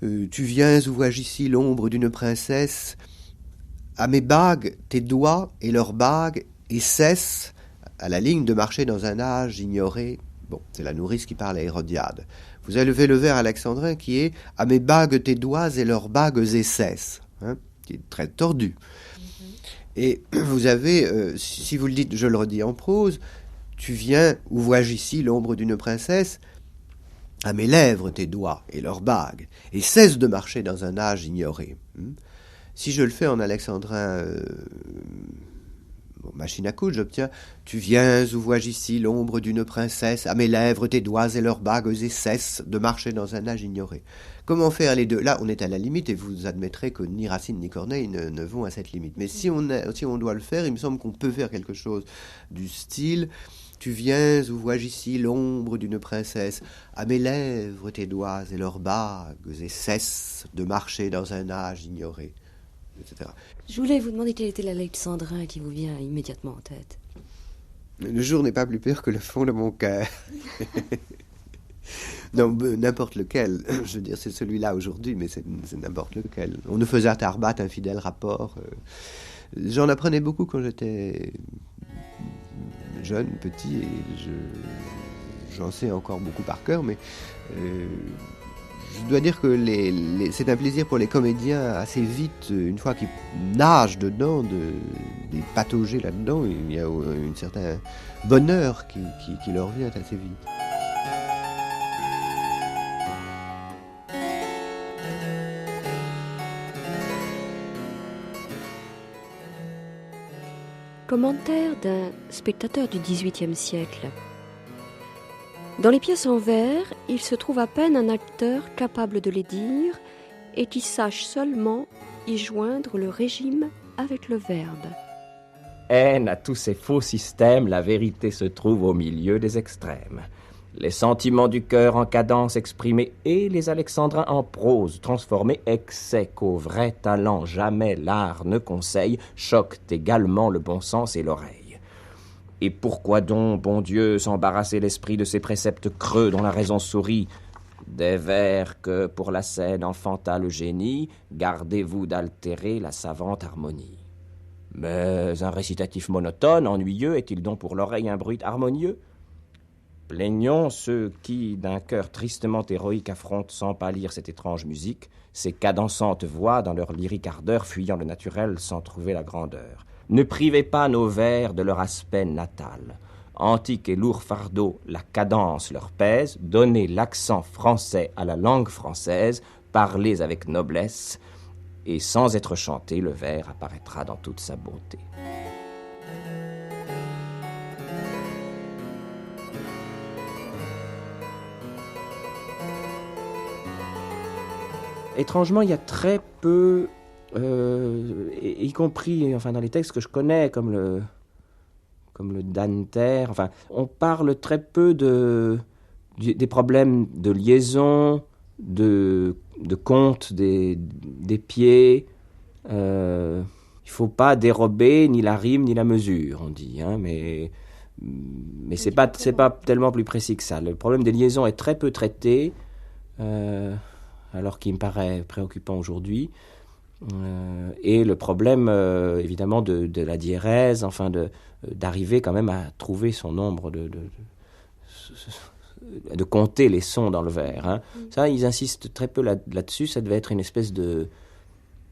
tu viens où vois-je ici l'ombre d'une princesse. À mes bagues, tes doigts et leurs bagues, et cesse à la ligne de marcher dans un âge ignoré. Bon, c'est la nourrice qui parle à Hérodiade. Vous avez levé le vers alexandrin qui est « à mes bagues, tes doigts et leurs bagues et cesse hein, », qui est très tordu. Et vous avez, si vous le dites, je le redis en prose, tu viens, où vois-je ici l'ombre d'une princesse, à mes lèvres, tes doigts et leurs bagues, et cesse de marcher dans un âge ignoré. Si je le fais en alexandrin machine à coudre, j'obtiens « Tu viens où vois-je ici l'ombre d'une princesse, à mes lèvres tes doigts et leurs bagues et cesse de marcher dans un âge ignoré. » Comment faire les deux? Là, on est à la limite, et vous admettrez que ni Racine ni Corneille ne vont à cette limite. Mais si on doit le faire, il me semble qu'on peut faire quelque chose du style « Tu viens où vois-je ici l'ombre d'une princesse, à mes lèvres tes doigts et leurs bagues et cesse de marcher dans un âge ignoré. » etc. Je voulais vous demander quel était l'alexandrin qui vous vient immédiatement en tête. Le jour n'est pas plus pur que le fond de mon cœur. Non, n'importe lequel. Je veux dire, c'est celui-là aujourd'hui, mais c'est n'importe lequel. On nous faisait à Tarbat un fidèle rapport. J'en apprenais beaucoup quand j'étais jeune, petit, et j'en sais encore beaucoup par cœur, mais je dois dire que c'est un plaisir pour les comédiens assez vite, une fois qu'ils nagent dedans, des pataugés là-dedans, il y a un certain bonheur qui leur vient assez vite. Commentaire d'un spectateur du XVIIIe siècle. Dans les pièces en vers, il se trouve à peine un acteur capable de les dire et qui sache seulement y joindre le régime avec le verbe. Haine à tous ces faux systèmes, la vérité se trouve au milieu des extrêmes. Les sentiments du cœur en cadence exprimés et les alexandrins en prose transformés, excès qu'au vrai talent jamais l'art ne conseille, choquent également le bon sens et l'oreille. Et pourquoi donc, bon Dieu, s'embarrasser l'esprit de ces préceptes creux dont la raison sourit? Des vers que, pour la scène enfanta le génie, gardez-vous d'altérer la savante harmonie. Mais un récitatif monotone, ennuyeux, est-il donc pour l'oreille un bruit harmonieux? Plaignons ceux qui, d'un cœur tristement héroïque, affrontent sans pâlir cette étrange musique, ces cadençantes voix dans leur lyrique ardeur, fuyant le naturel sans trouver la grandeur. Ne privez pas nos vers de leur aspect natal. Antique et lourd fardeau, la cadence leur pèse, donnez l'accent français à la langue française, parlez avec noblesse, et sans être chanté, le vers apparaîtra dans toute sa beauté. Étrangement, il y a très peu, y compris dans les textes que je connais, comme le Danter, on parle très peu des problèmes de liaison, de compte des pieds. Il ne faut pas dérober ni la rime ni la mesure, on dit, mais c'est pas tellement plus précis que ça. Le problème des liaisons est très peu traité. Alors qu'il me paraît préoccupant aujourd'hui, et le problème, évidemment, de la diérèse, d'arriver quand même à trouver son nombre, de compter les sons dans le vers. Ça, ils insistent très peu là-dessus, ça devait être une espèce de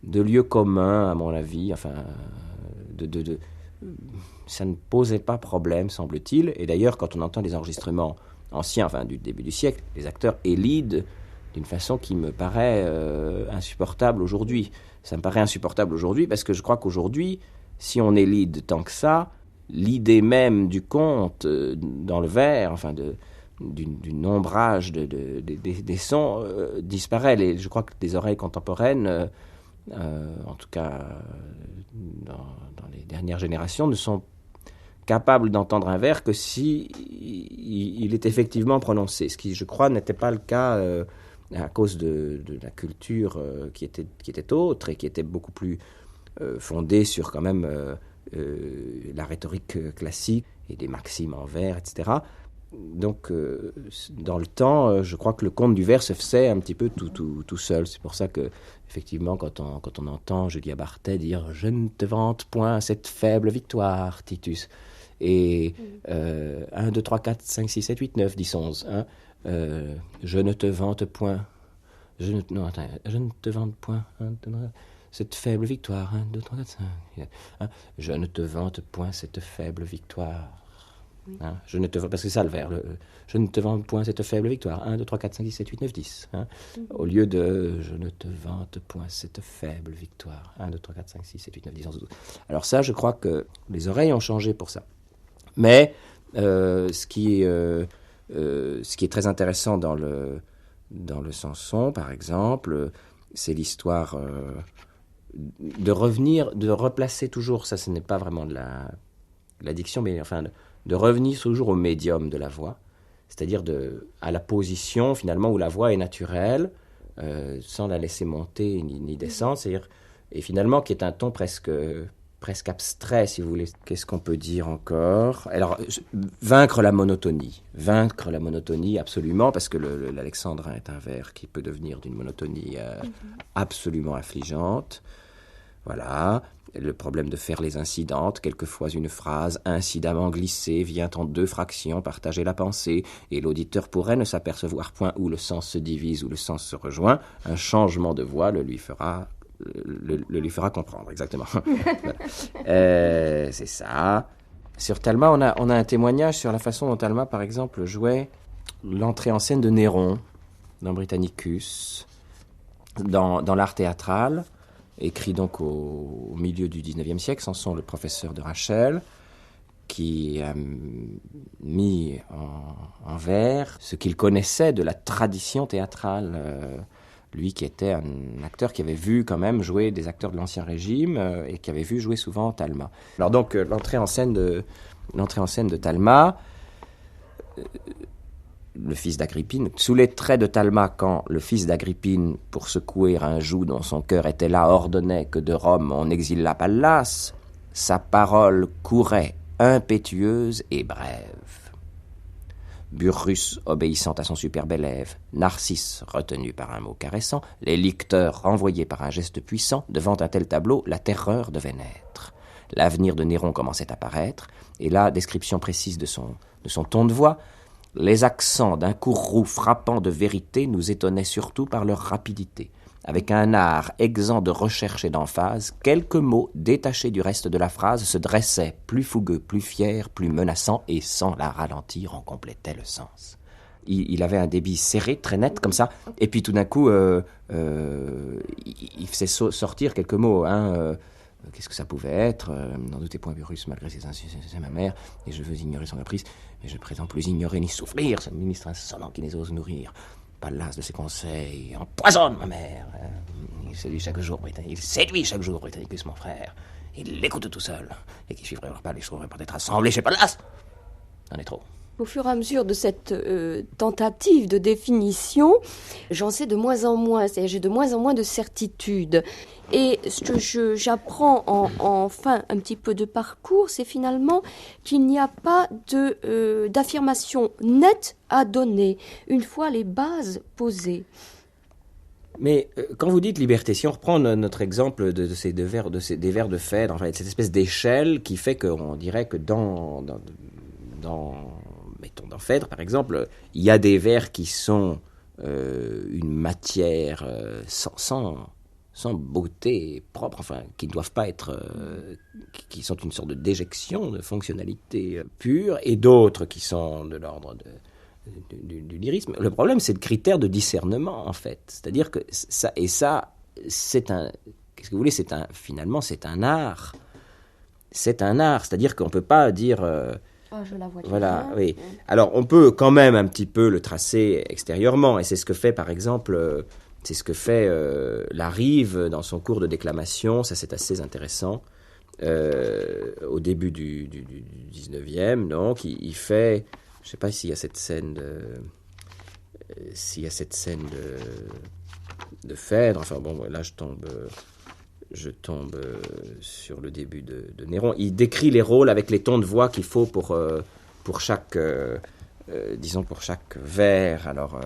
lieu commun, à mon avis, ça ne posait pas problème, semble-t-il, et d'ailleurs, quand on entend les enregistrements anciens, du début du siècle, les acteurs élident d'une façon qui me paraît insupportable aujourd'hui. Ça me paraît insupportable aujourd'hui parce que je crois qu'aujourd'hui, si on élide tant que ça, l'idée même du conte dans le vers, du nombrage des sons disparaît. Je crois que les oreilles contemporaines, en tout cas dans les dernières générations, ne sont capables d'entendre un vers que si il est effectivement prononcé, ce qui, je crois, n'était pas le cas à cause de la culture qui était autre et qui était beaucoup plus fondée sur quand même la rhétorique classique et des maximes en vers, etc. Donc, dans le temps, je crois que le conte du vers se faisait un petit peu tout seul. C'est pour ça que, effectivement, quand on entend Julia Bartet dire « Je ne te vante point cette faible victoire, Titus », et 1, 2, 3, 4, 5, 6, 7, 8, 9, 10, 11, je ne te vante point. Je ne te vante point. Cette faible victoire. 1, 2, 3, 4, 5. Je ne te vante point cette faible victoire. Hein, je ne te vends, parce que c'est ça le vers. Je ne te vante point cette faible victoire. 1, 2, 3, 4, 5, 6, 7, 8, 9, 10. Hein, au lieu de je ne te vante point cette faible victoire. 1, 2, 3, 4, 5, 6, 7, 8, 9, 10, 11, 12. Alors ça, je crois que les oreilles ont changé pour ça. Mais ce qui est très intéressant dans le Samson, par exemple, c'est l'histoire de revenir, de replacer toujours, ça ce n'est pas vraiment de la diction, mais enfin de revenir toujours au médium de la voix, c'est-à-dire à la position finalement où la voix est naturelle, sans la laisser monter ni descendre, c'est-à-dire, et finalement qui est un ton presque abstrait, si vous voulez. Qu'est-ce qu'on peut dire encore? Alors, vaincre la monotonie, absolument, parce que l'alexandrin est un vers qui peut devenir d'une monotonie absolument affligeante. Voilà. Le problème de faire les incidentes, quelquefois une phrase incidemment glissée vient en 2 fractions partager la pensée, et l'auditeur pourrait ne s'apercevoir point où le sens se divise, où le sens se rejoint. Un changement de voix le lui fera comprendre, exactement. Voilà. C'est ça. Sur Talma, on a un témoignage sur la façon dont Talma, par exemple, jouait l'entrée en scène de Néron dans Britannicus, dans l'art théâtral, écrit donc au milieu du XIXe siècle. Samson, le professeur de Rachel, qui a mis en vers ce qu'il connaissait de la tradition théâtrale. Lui qui était un acteur qui avait vu quand même jouer des acteurs de l'Ancien Régime et qui avait vu jouer souvent Talma. Alors donc l'entrée en scène de Talma, le fils d'Agrippine, sous les traits de Talma, quand le fils d'Agrippine, pour secouer un joug dont son cœur était là, ordonnait que de Rome on exile la Pallas, sa parole courait impétueuse et brève. Burrus obéissant à son superbe élève, Narcisse retenu par un mot caressant, les licteurs renvoyés par un geste puissant, devant un tel tableau, la terreur devait naître. L'avenir de Néron commençait à paraître, et la description précise de son ton de voix, les accents d'un courroux frappant de vérité nous étonnaient surtout par leur rapidité. Avec un art exempt de recherche et d'emphase, quelques mots détachés du reste de la phrase se dressaient, plus fougueux, plus fiers, plus menaçants, et sans la ralentir, en complétaient le sens. Il avait un débit serré, très net, comme ça, et puis tout d'un coup, il faisait sortir quelques mots, qu'est-ce que ça pouvait être? N'en doutez point, Burrus, malgré ses insultes, c'est ma mère, et je veux ignorer son caprice, mais je prétends plus ignorer ni souffrir, ce ministre insolent qui les ose nourrir. Pas de ses conseils, empoisonne ma mère. Il séduit chaque jour Britannicus, mon frère. Il l'écoute tout seul, et qui suivrait leur pas les trouverait peut-être assemblés chez Pallas. C'en est trop. Au fur et à mesure de cette tentative de définition, j'en sais de moins en moins, c'est-à-dire j'ai de moins en moins de certitude. Et ce que j'apprends en fin un petit peu de parcours, c'est finalement qu'il n'y a pas d'affirmation nette à donner, une fois les bases posées. Mais quand vous dites liberté, si on reprend notre exemple de ces des vers de Phèdre, enfin, cette espèce d'échelle qui fait qu'on dirait que mettons dans Phèdre par exemple, il y a des vers qui sont une matière sans beauté propre, enfin, qui ne doivent pas être, qui sont une sorte de déjection de fonctionnalité pure, et d'autres qui sont de l'ordre du lyrisme. Le problème, c'est le critère de discernement, en fait. C'est-à-dire que ça, c'est un, qu'est-ce que vous voulez, finalement, c'est un art. C'est un art, c'est-à-dire qu'on ne peut pas dire... je la vois voilà, bien. oui. Alors, on peut quand même un petit peu le tracer extérieurement, et c'est ce que fait, par exemple... C'est ce que fait la Rive dans son cours de déclamation, ça c'est assez intéressant, au début du 19e, donc, il fait, je ne sais pas s'il y a cette scène de Phèdre, enfin bon, là je tombe sur le début de Néron, il décrit les rôles avec les tons de voix qu'il faut pour chaque vers, alors...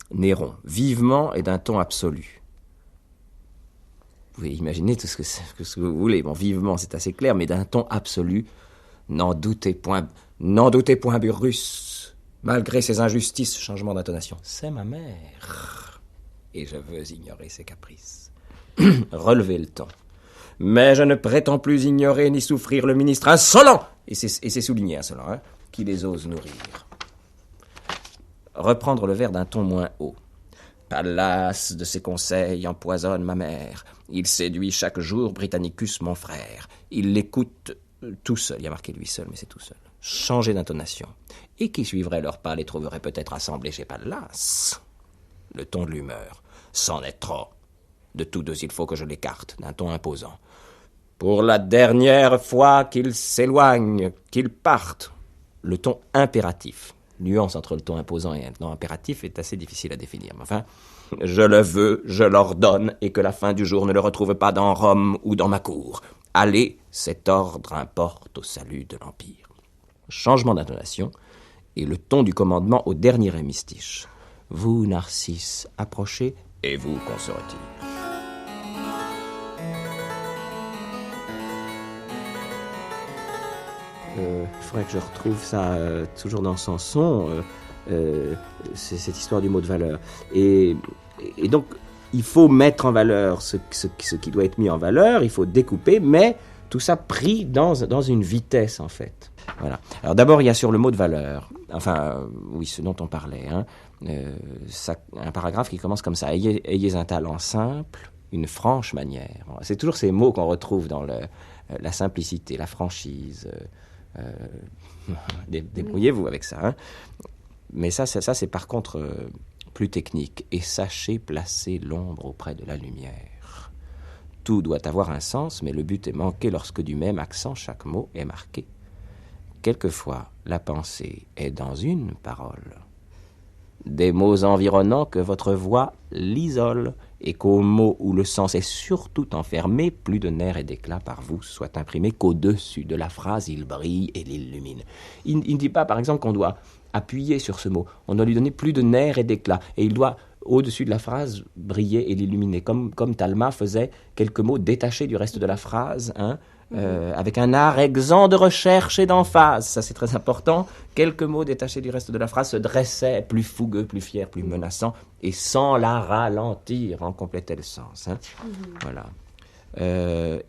Néron, vivement et d'un ton absolu. Vous pouvez imaginer tout ce que vous voulez. Bon, vivement, c'est assez clair, mais d'un ton absolu. N'en doutez point, Burrus. Malgré ses injustices, changement d'intonation. C'est ma mère. Et je veux ignorer ses caprices. Relevez le ton. Mais je ne prétends plus ignorer ni souffrir le ministre insolent. Et c'est souligné, insolent, hein. qui les ose nourrir. Reprendre le vers d'un ton moins haut. Pallas de ses conseils empoisonne ma mère. Il séduit chaque jour Britannicus mon frère. Il l'écoute tout seul. Il y a marqué lui seul, mais c'est tout seul. Changer d'intonation. Et qui suivrait leurs pas les trouverait peut-être assemblés chez Pallas. Le ton de l'humeur. C'en est trop. De tous deux, il faut que je l'écarte, d'un ton imposant. Pour la dernière fois qu'il s'éloigne, qu'il parte. Le ton impératif. Nuance entre le ton imposant et un ton impératif est assez difficile à définir. Mais enfin, je le veux, je l'ordonne, et que la fin du jour ne le retrouve pas dans Rome ou dans ma cour. Allez, cet ordre importe au salut de l'Empire. Changement d'intonation, et le ton du commandement au dernier hémistiche. Vous, Narcisse, approchez, et vous, qu'on se retire. Il faudrait que je retrouve ça toujours dans Samson, c'est cette histoire du mot de valeur. Et donc, il faut mettre en valeur ce qui doit être mis en valeur, il faut découper, mais tout ça pris dans une vitesse, en fait. Voilà. Alors d'abord, il y a sur le mot de valeur, enfin, oui, ce dont on parlait, un paragraphe qui commence comme ça. Ayez un talent simple, une franche manière. C'est toujours ces mots qu'on retrouve dans la simplicité, la franchise. Débrouillez-vous avec ça. Mais ça c'est par contre plus technique. Et sachez placer l'ombre auprès de la lumière. Tout doit avoir un sens, mais le but est manqué lorsque du même accent chaque mot est marqué. Quelquefois, la pensée est dans une parole. Des mots environnants que votre voix l'isole, et qu'aux mots où le sens est surtout enfermé, plus de nerfs et d'éclat par vous soit imprimé qu'au-dessus de la phrase il brille et l'illumine. Il ne dit pas, par exemple, qu'on doit appuyer sur ce mot, on doit lui donner plus de nerfs et d'éclat, et il doit, au-dessus de la phrase, briller et l'illuminer, comme Talma faisait quelques mots détachés du reste de la phrase, avec un art exempt de recherche et d'emphase, ça c'est très important. Quelques mots détachés du reste de la phrase se dressaient, plus fougueux, plus fiers, plus menaçants, et sans la ralentir, en complétait le sens. Voilà.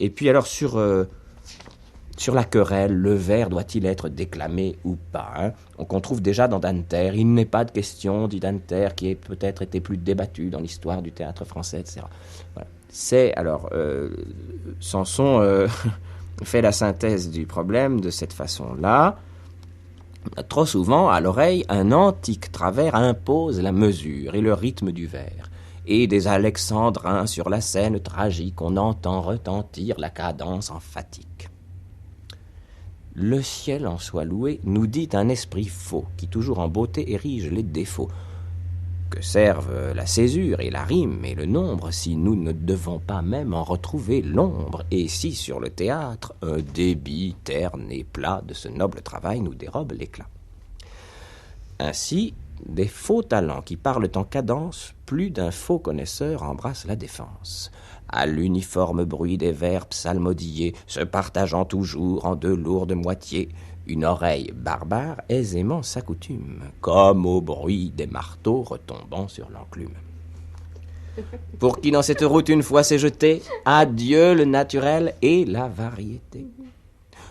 Et puis alors sur la querelle, le vers doit-il être déclamé ou pas, Donc on trouve déjà dans Danter, il n'est pas de question, dit Danter, qui ait peut-être été plus débattu dans l'histoire du théâtre français, etc. Voilà. C'est alors Samson fait la synthèse du problème de cette façon-là. Trop souvent, à l'oreille, un antique travers impose la mesure et le rythme du vers. Et des alexandrins sur la scène tragique, on entend retentir la cadence emphatique. Le ciel en soit loué, nous dit un esprit faux, qui toujours en beauté érige les défauts. Que servent la césure et la rime et le nombre si nous ne devons pas même en retrouver l'ombre, et si sur le théâtre un débit terne et plat de ce noble travail nous dérobe l'éclat. Ainsi, des faux talents qui parlent en cadence, plus d'un faux connaisseur embrasse la défense. À l'uniforme bruit des vers psalmodiés, se partageant toujours en deux lourdes moitiés, une oreille barbare aisément s'accoutume, comme au bruit des marteaux retombant sur l'enclume. Pour qui dans cette route une fois s'est jeté, adieu le naturel et la variété.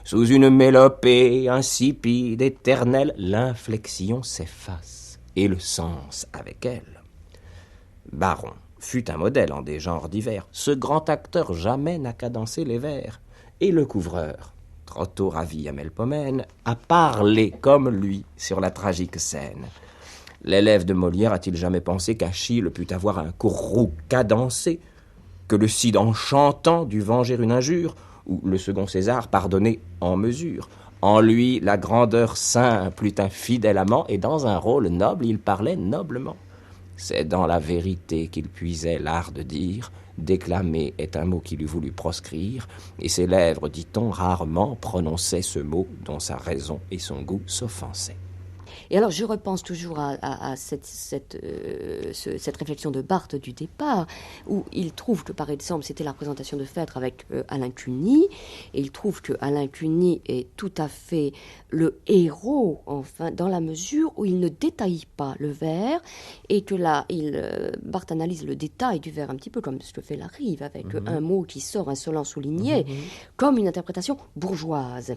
Sous une mélopée insipide, éternelle, l'inflexion s'efface, et le sens avec elle. Baron fut un modèle en des genres divers, ce grand acteur jamais n'a cadencé les vers, et le couvreur, trop tôt ravi à Melpomène, a parlé comme lui sur la tragique scène. L'élève de Molière a-t-il jamais pensé qu'Achille pût avoir un courroux cadencé, que le Cid en chantant dut venger une injure, ou le second César pardonner en mesure? En lui, la grandeur simple eut un fidèle amant, et dans un rôle noble, il parlait noblement. C'est dans la vérité qu'il puisait l'art de dire. Déclamer est un mot qu'il eût voulu proscrire, et ses lèvres, dit-on, rarement prononçaient ce mot dont sa raison et son goût s'offensaient. Et alors, je repense toujours à cette réflexion de Barthes du départ, où il trouve que, par exemple, c'était la représentation de Phèdre avec Alain Cuny, et il trouve que Alain Cuny est tout à fait le héros, enfin, dans la mesure où il ne détaille pas le vers, et que là, Barthes analyse le détail du vers un petit peu comme ce que fait la Rive, avec un mot qui sort insolent souligné, comme une interprétation bourgeoise.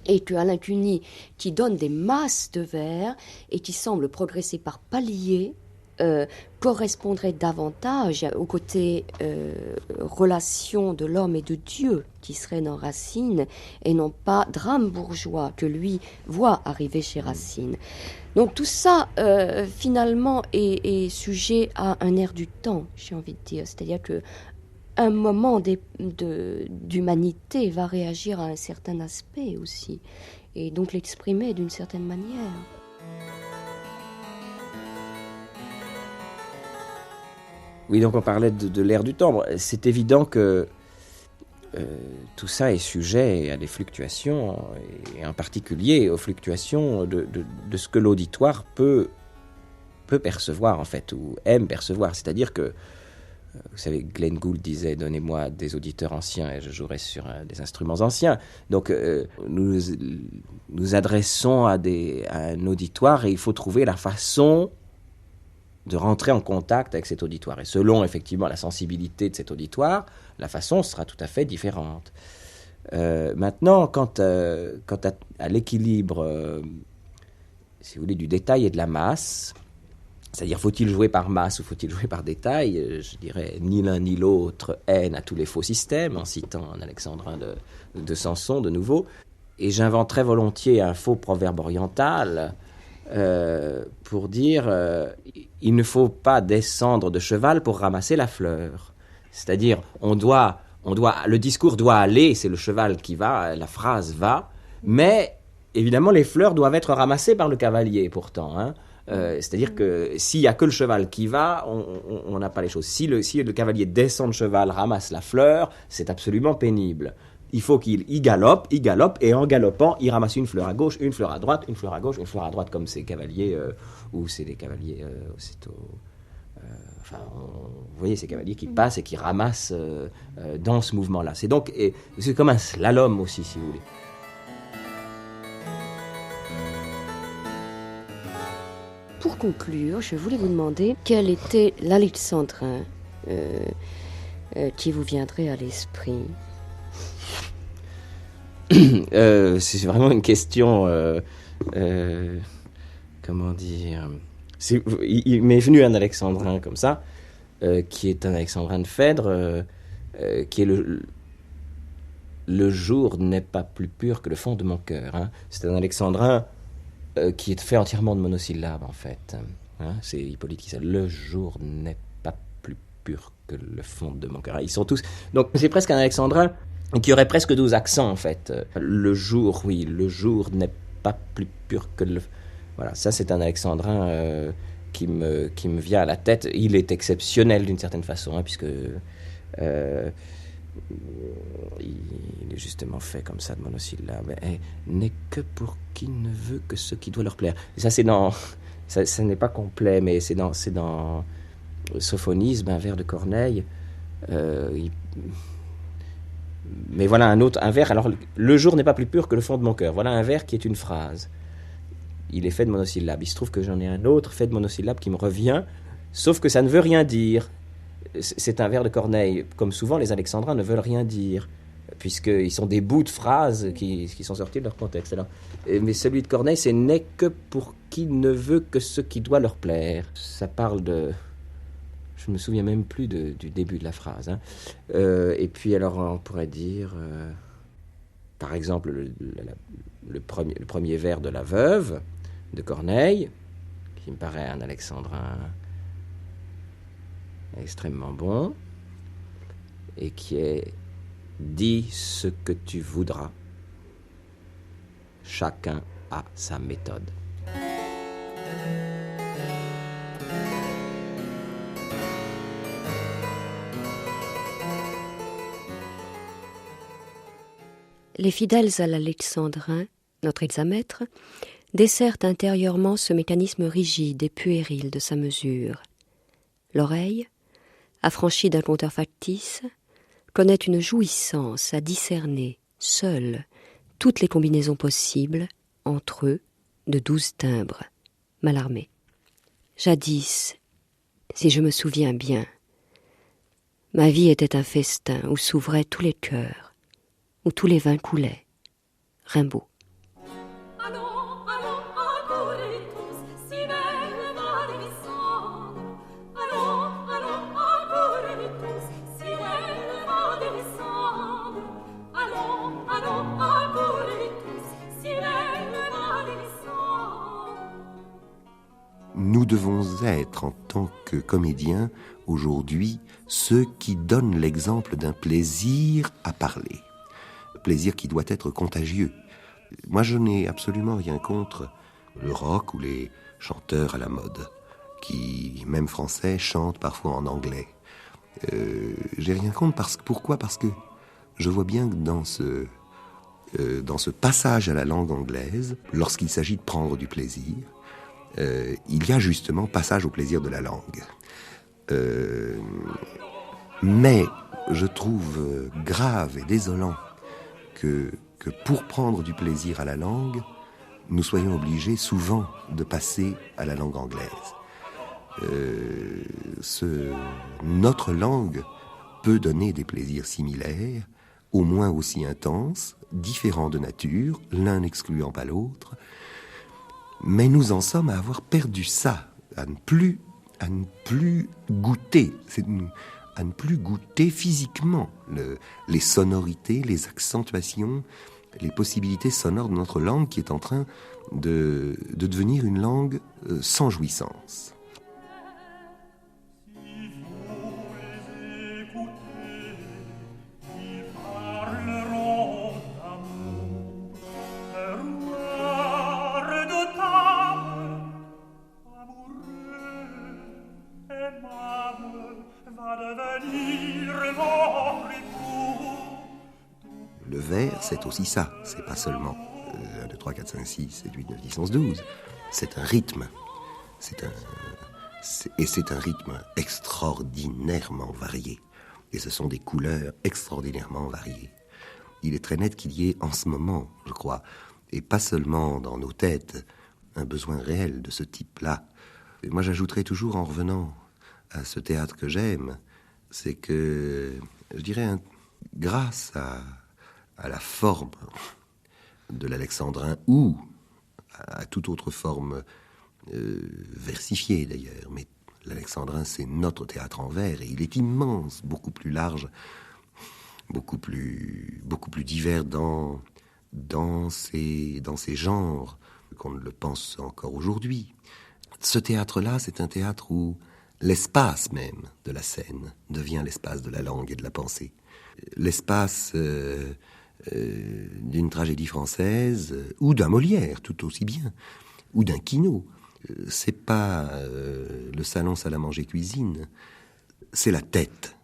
et que Alain Cuny, qui donne des masses de vers et qui semble progresser par paliers, correspondrait davantage au côté relation de l'homme et de Dieu qui serait dans Racine, et non pas drame bourgeois que lui voit arriver chez Racine. Donc tout ça, finalement, est sujet à un air du temps, j'ai envie de dire. C'est-à-dire que un moment d'humanité va réagir à un certain aspect aussi, et donc l'exprimer d'une certaine manière. Oui, donc on parlait de l'ère du temps. C'est évident que tout ça est sujet à des fluctuations, et en particulier aux fluctuations de ce que l'auditoire peut percevoir, en fait, ou aime percevoir. C'est-à-dire que, vous savez, Glenn Gould disait « Donnez-moi des auditeurs anciens et je jouerai sur des instruments anciens ». Donc, nous nous adressons à un auditoire, et il faut trouver la façon de rentrer en contact avec cet auditoire. Et selon, effectivement, la sensibilité de cet auditoire, la façon sera tout à fait différente. Maintenant, quant à l'équilibre, si vous voulez, du détail et de la masse, c'est-à-dire, faut-il jouer par masse ou faut-il jouer par détail, je dirais, ni l'un ni l'autre haine à tous les faux systèmes, en citant un alexandrin de Samson, de nouveau. Et j'inventerais volontiers un faux proverbe oriental, pour dire il ne faut pas descendre de cheval pour ramasser la fleur. C'est-à-dire, le discours doit aller, c'est le cheval qui va, la phrase va, mais évidemment les fleurs doivent être ramassées par le cavalier pourtant, hein. C'est-à-dire que s'il n'y a que le cheval qui va, on n'a pas les choses. Si le cavalier descend de cheval, ramasse la fleur, c'est absolument pénible. Il faut qu'il galope, et en galopant, il ramasse une fleur à gauche, une fleur à droite, une fleur à gauche, une fleur à droite, comme ces cavaliers, ou c'est des cavaliers aussitôt... vous voyez ces cavaliers qui passent et qui ramassent dans ce mouvement-là. C'est comme un slalom aussi, si vous voulez. Pour conclure, je voulais vous demander quel était l'alexandrin qui vous viendrait à l'esprit. C'est vraiment une question, comment dire, il m'est venu un alexandrin comme ça, qui est un alexandrin de Phèdre, qui est le jour n'est pas plus pur que le fond de mon cœur, hein. C'est un alexandrin qui est fait entièrement de monosyllabes, en fait, hein. C'est Hippolyte qui dit le jour n'est pas plus pur que le fond de mon cœur. Ils sont tous, donc c'est presque un alexandrin qui aurait presque 12 accents, en fait. Le jour, oui, le jour n'est pas plus pur que le... Voilà, ça c'est un alexandrin qui me vient à la tête. Il est exceptionnel d'une certaine façon, hein, puisque il est justement fait comme ça, de monosyllabes. N'est que pour qui ne veut que ce qui doit leur plaire. Et ça c'est dans... Ça n'est pas complet, mais c'est dans Sophonisme, un vers de Corneille. Mais voilà un vers. Alors, le jour n'est pas plus pur que le fond de mon cœur. Voilà un vers qui est une phrase. Il est fait de monosyllabes. Il se trouve que j'en ai un autre fait de monosyllabes qui me revient, sauf que ça ne veut rien dire. C'est un vers de Corneille. Comme souvent, les alexandrins ne veulent rien dire, puisqu'ils sont des bouts de phrases qui sont sortis de leur contexte. Alors, mais celui de Corneille, c'est « n'est que pour qui ne veut que ce qui doit leur plaire ». Ça parle de... Je ne me souviens même plus du début de la phrase, hein. Et puis, alors, on pourrait dire, par exemple, le premier vers de La Veuve, de Corneille, qui me paraît un alexandrin extrêmement bon, et qui est « Dis ce que tu voudras, chacun a sa méthode ». Les fidèles à l'alexandrin, notre hexamètre, dessertent intérieurement ce mécanisme rigide et puéril de sa mesure. L'oreille, affranchie d'un compteur factice, connaît une jouissance à discerner, seule, toutes les combinaisons possibles, entre eux, de 12 timbres, Mallarmé. Jadis, si je me souviens bien, ma vie était un festin où s'ouvraient tous les cœurs, où tous les vins coulaient. Rimbaud. nous devons être, en tant que comédiens, aujourd'hui, ceux qui donnent l'exemple d'un plaisir à parler. Plaisir qui doit être contagieux. Moi, je n'ai absolument rien contre le rock ou les chanteurs à la mode, qui, même français, chantent parfois en anglais. J'ai rien contre pourquoi ? Parce que je vois bien que dans ce passage à la langue anglaise, lorsqu'il s'agit de prendre du plaisir, il y a justement passage au plaisir de la langue. Mais je trouve grave et désolant que pour prendre du plaisir à la langue, nous soyons obligés souvent de passer à la langue anglaise. Notre langue peut donner des plaisirs similaires, au moins aussi intenses, différents de nature, l'un n'excluant pas l'autre, mais nous en sommes à avoir perdu ça, à ne plus goûter, à ne plus goûter physiquement les sonorités, les accentuations, les possibilités sonores de notre langue qui est en train de devenir une langue sans jouissance. Le vers, c'est aussi ça. C'est pas seulement 1, 2, 3, 4, 5, 6, 7, 8, 9, 10, 11, 12. C'est un rythme. C'est un rythme extraordinairement varié. Et ce sont des couleurs extraordinairement variées. Il est très net qu'il y ait en ce moment, je crois, et pas seulement dans nos têtes, un besoin réel de ce type-là. Et moi, j'ajouterais toujours, en revenant à ce théâtre que j'aime, c'est que, je dirais, grâce à la forme de l'alexandrin ou à toute autre forme versifiée d'ailleurs, mais l'alexandrin c'est notre théâtre en vers et il est immense, beaucoup plus large, beaucoup plus divers dans ses genres qu'on ne le pense encore aujourd'hui. Ce théâtre-là, c'est un théâtre où l'espace même de la scène devient l'espace de la langue et de la pensée. L'espace d'une tragédie française ou d'un Molière, tout aussi bien, ou d'un Quinault. C'est pas le salon salle à manger cuisine, c'est la tête.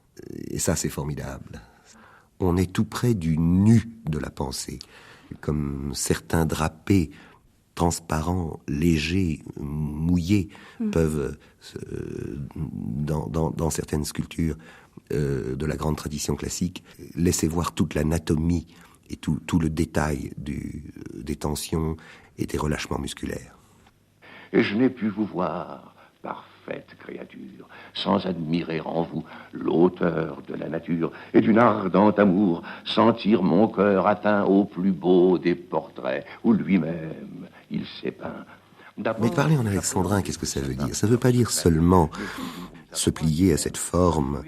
Et ça, c'est formidable. On est tout près du nu de la pensée, comme certains drapés transparents, légers, mouillés, peuvent, dans certaines sculptures de la grande tradition classique, laisser voir toute l'anatomie et tout le détail des tensions et des relâchements musculaires. Et je n'ai pu vous voir, parfaite créature, sans admirer en vous l'auteur de la nature et d'une ardente amour, sentir mon cœur atteint au plus beau des portraits, où lui-même il s'est peint. Mais parler en alexandrin, qu'est-ce que ça veut dire ? Ça ne veut pas dire seulement se plier à cette forme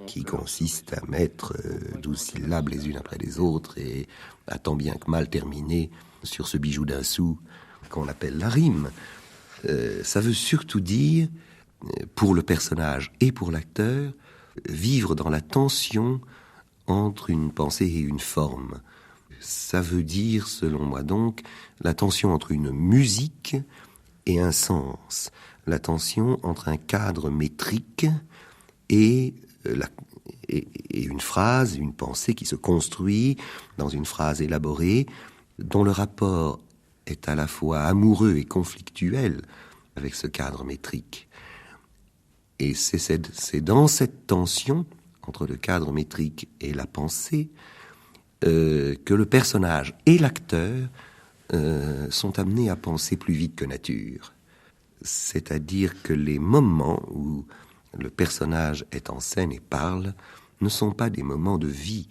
qui consiste à mettre 12 syllabes les unes après les autres et à tant bien que mal terminer sur ce bijou d'un sou qu'on appelle la rime. Ça veut surtout dire, pour le personnage et pour l'acteur, vivre dans la tension entre une pensée et une forme. Ça veut dire, selon moi donc, la tension entre une musique et un sens, la tension entre un cadre métrique et une phrase, une pensée qui se construit dans une phrase élaborée, dont le rapport est à la fois amoureux et conflictuel avec ce cadre métrique. Et c'est dans cette tension entre le cadre métrique et la pensée que le personnage et l'acteur sont amenés à penser plus vite que nature. C'est-à-dire que les moments où le personnage est en scène et parle ne sont pas des moments de vie,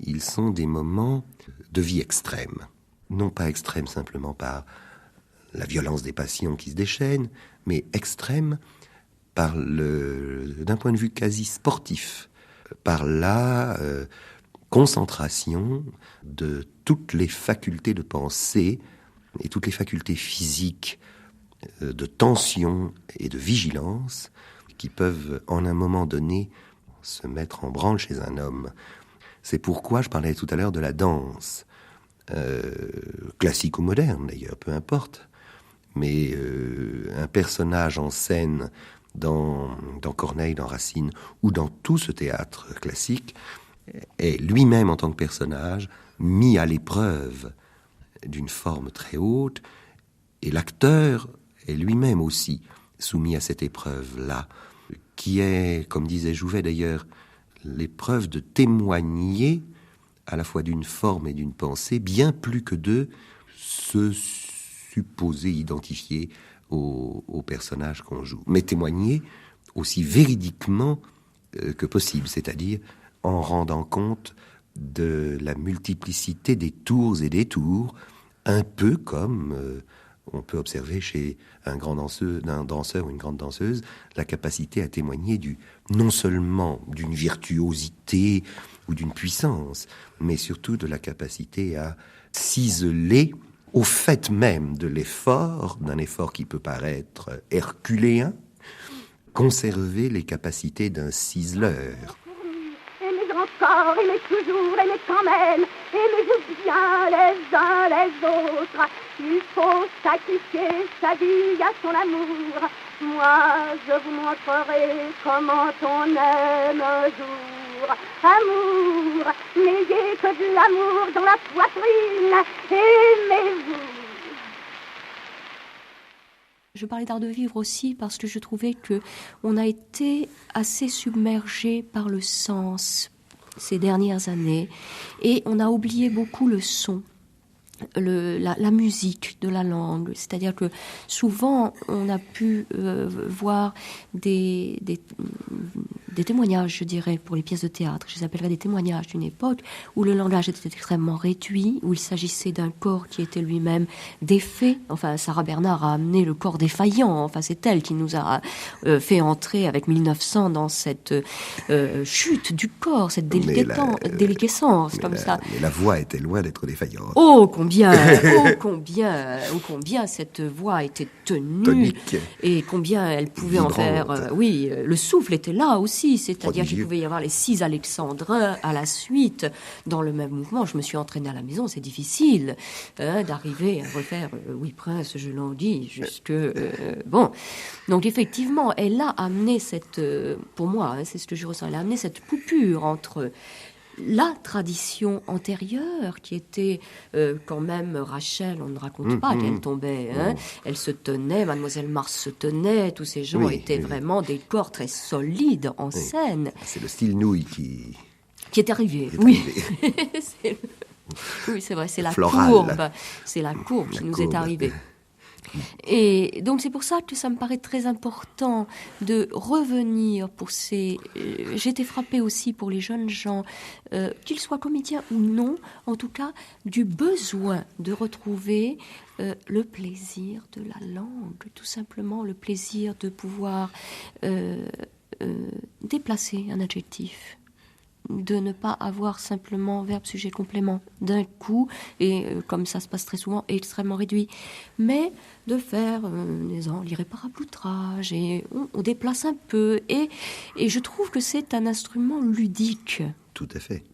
ils sont des moments de vie extrême. Non pas extrême simplement par la violence des passions qui se déchaînent, mais extrême d'un point de vue quasi sportif, par la concentration de toutes les facultés de pensée et toutes les facultés physiques de tension et de vigilance qui peuvent, en un moment donné, se mettre en branle chez un homme. C'est pourquoi je parlais tout à l'heure de la danse, classique ou moderne d'ailleurs, peu importe. Mais un personnage en scène dans Corneille, dans Racine, ou dans tout ce théâtre classique, est lui-même en tant que personnage mis à l'épreuve d'une forme très haute, et l'acteur est lui-même aussi soumis à cette épreuve-là, qui est, comme disait Jouvet d'ailleurs, l'épreuve de témoigner à la fois d'une forme et d'une pensée, bien plus que de se supposer identifier au personnage qu'on joue, mais témoigner aussi véridiquement que possible, c'est-à-dire en rendant compte de la multiplicité des tours et détours, un peu comme on peut observer chez un danseur ou une grande danseuse, la capacité à témoigner non seulement d'une virtuosité ou d'une puissance, mais surtout de la capacité à ciseler au fait même de l'effort, d'un effort qui peut paraître herculéen, conserver les capacités d'un ciseleur. Aimer encore, aimer toujours, aimer quand même, aimez-vous bien les uns les autres. Il faut sacrifier sa vie à son amour. Moi, je vous montrerai comment on aime un jour. Amour, n'ayez que de l'amour dans la poitrine, aimez-vous. Je parlais d'art de vivre aussi parce que je trouvais que on a été assez submergé par le sens ces dernières années et on a oublié beaucoup le son. La musique de la langue, c'est-à-dire que souvent on a pu voir des témoignages, je dirais, pour les pièces de théâtre, je les appellerais des témoignages d'une époque où le langage était extrêmement réduit, où il s'agissait d'un corps qui était lui-même défait. Enfin, Sarah Bernard a amené le corps défaillant, enfin c'est elle qui nous a fait entrer avec 1900 dans cette chute du corps, cette déliquescence, comme ça. Mais la voix était loin d'être défaillante. Oh combien cette voix était tenue. Tonique. Et combien elle pouvait en faire. Oui, le souffle était là aussi, c'est-à-dire qu'il pouvait y avoir les 6 alexandrins à la suite dans le même mouvement. Je me suis entraînée à la maison, c'est difficile d'arriver à refaire Oui Prince, je l'en dis, jusque bon. Donc effectivement, elle a amené cette, pour moi, c'est ce que je ressens, elle a amené cette coupure entre la tradition antérieure qui était quand même Rachel, on ne raconte pas qu'elle tombait, elle se tenait, Mademoiselle Mars se tenait, tous ces gens étaient vraiment des corps très solides en scène. C'est le style nouille qui est arrivé, oui. Oui, c'est vrai, c'est la courbe, qui nous est arrivée. Et donc c'est pour ça que ça me paraît très important de revenir pour ces... J'ai été frappée aussi pour les jeunes gens, qu'ils soient comédiens ou non, en tout cas du besoin de retrouver le plaisir de la langue, tout simplement le plaisir de pouvoir déplacer un adjectif, de ne pas avoir simplement verbe, sujet, complément d'un coup, et comme ça se passe très souvent, extrêmement réduit, mais de faire l'irréparable outrage, et on déplace un peu, et je trouve que c'est un instrument ludique. Tout à fait.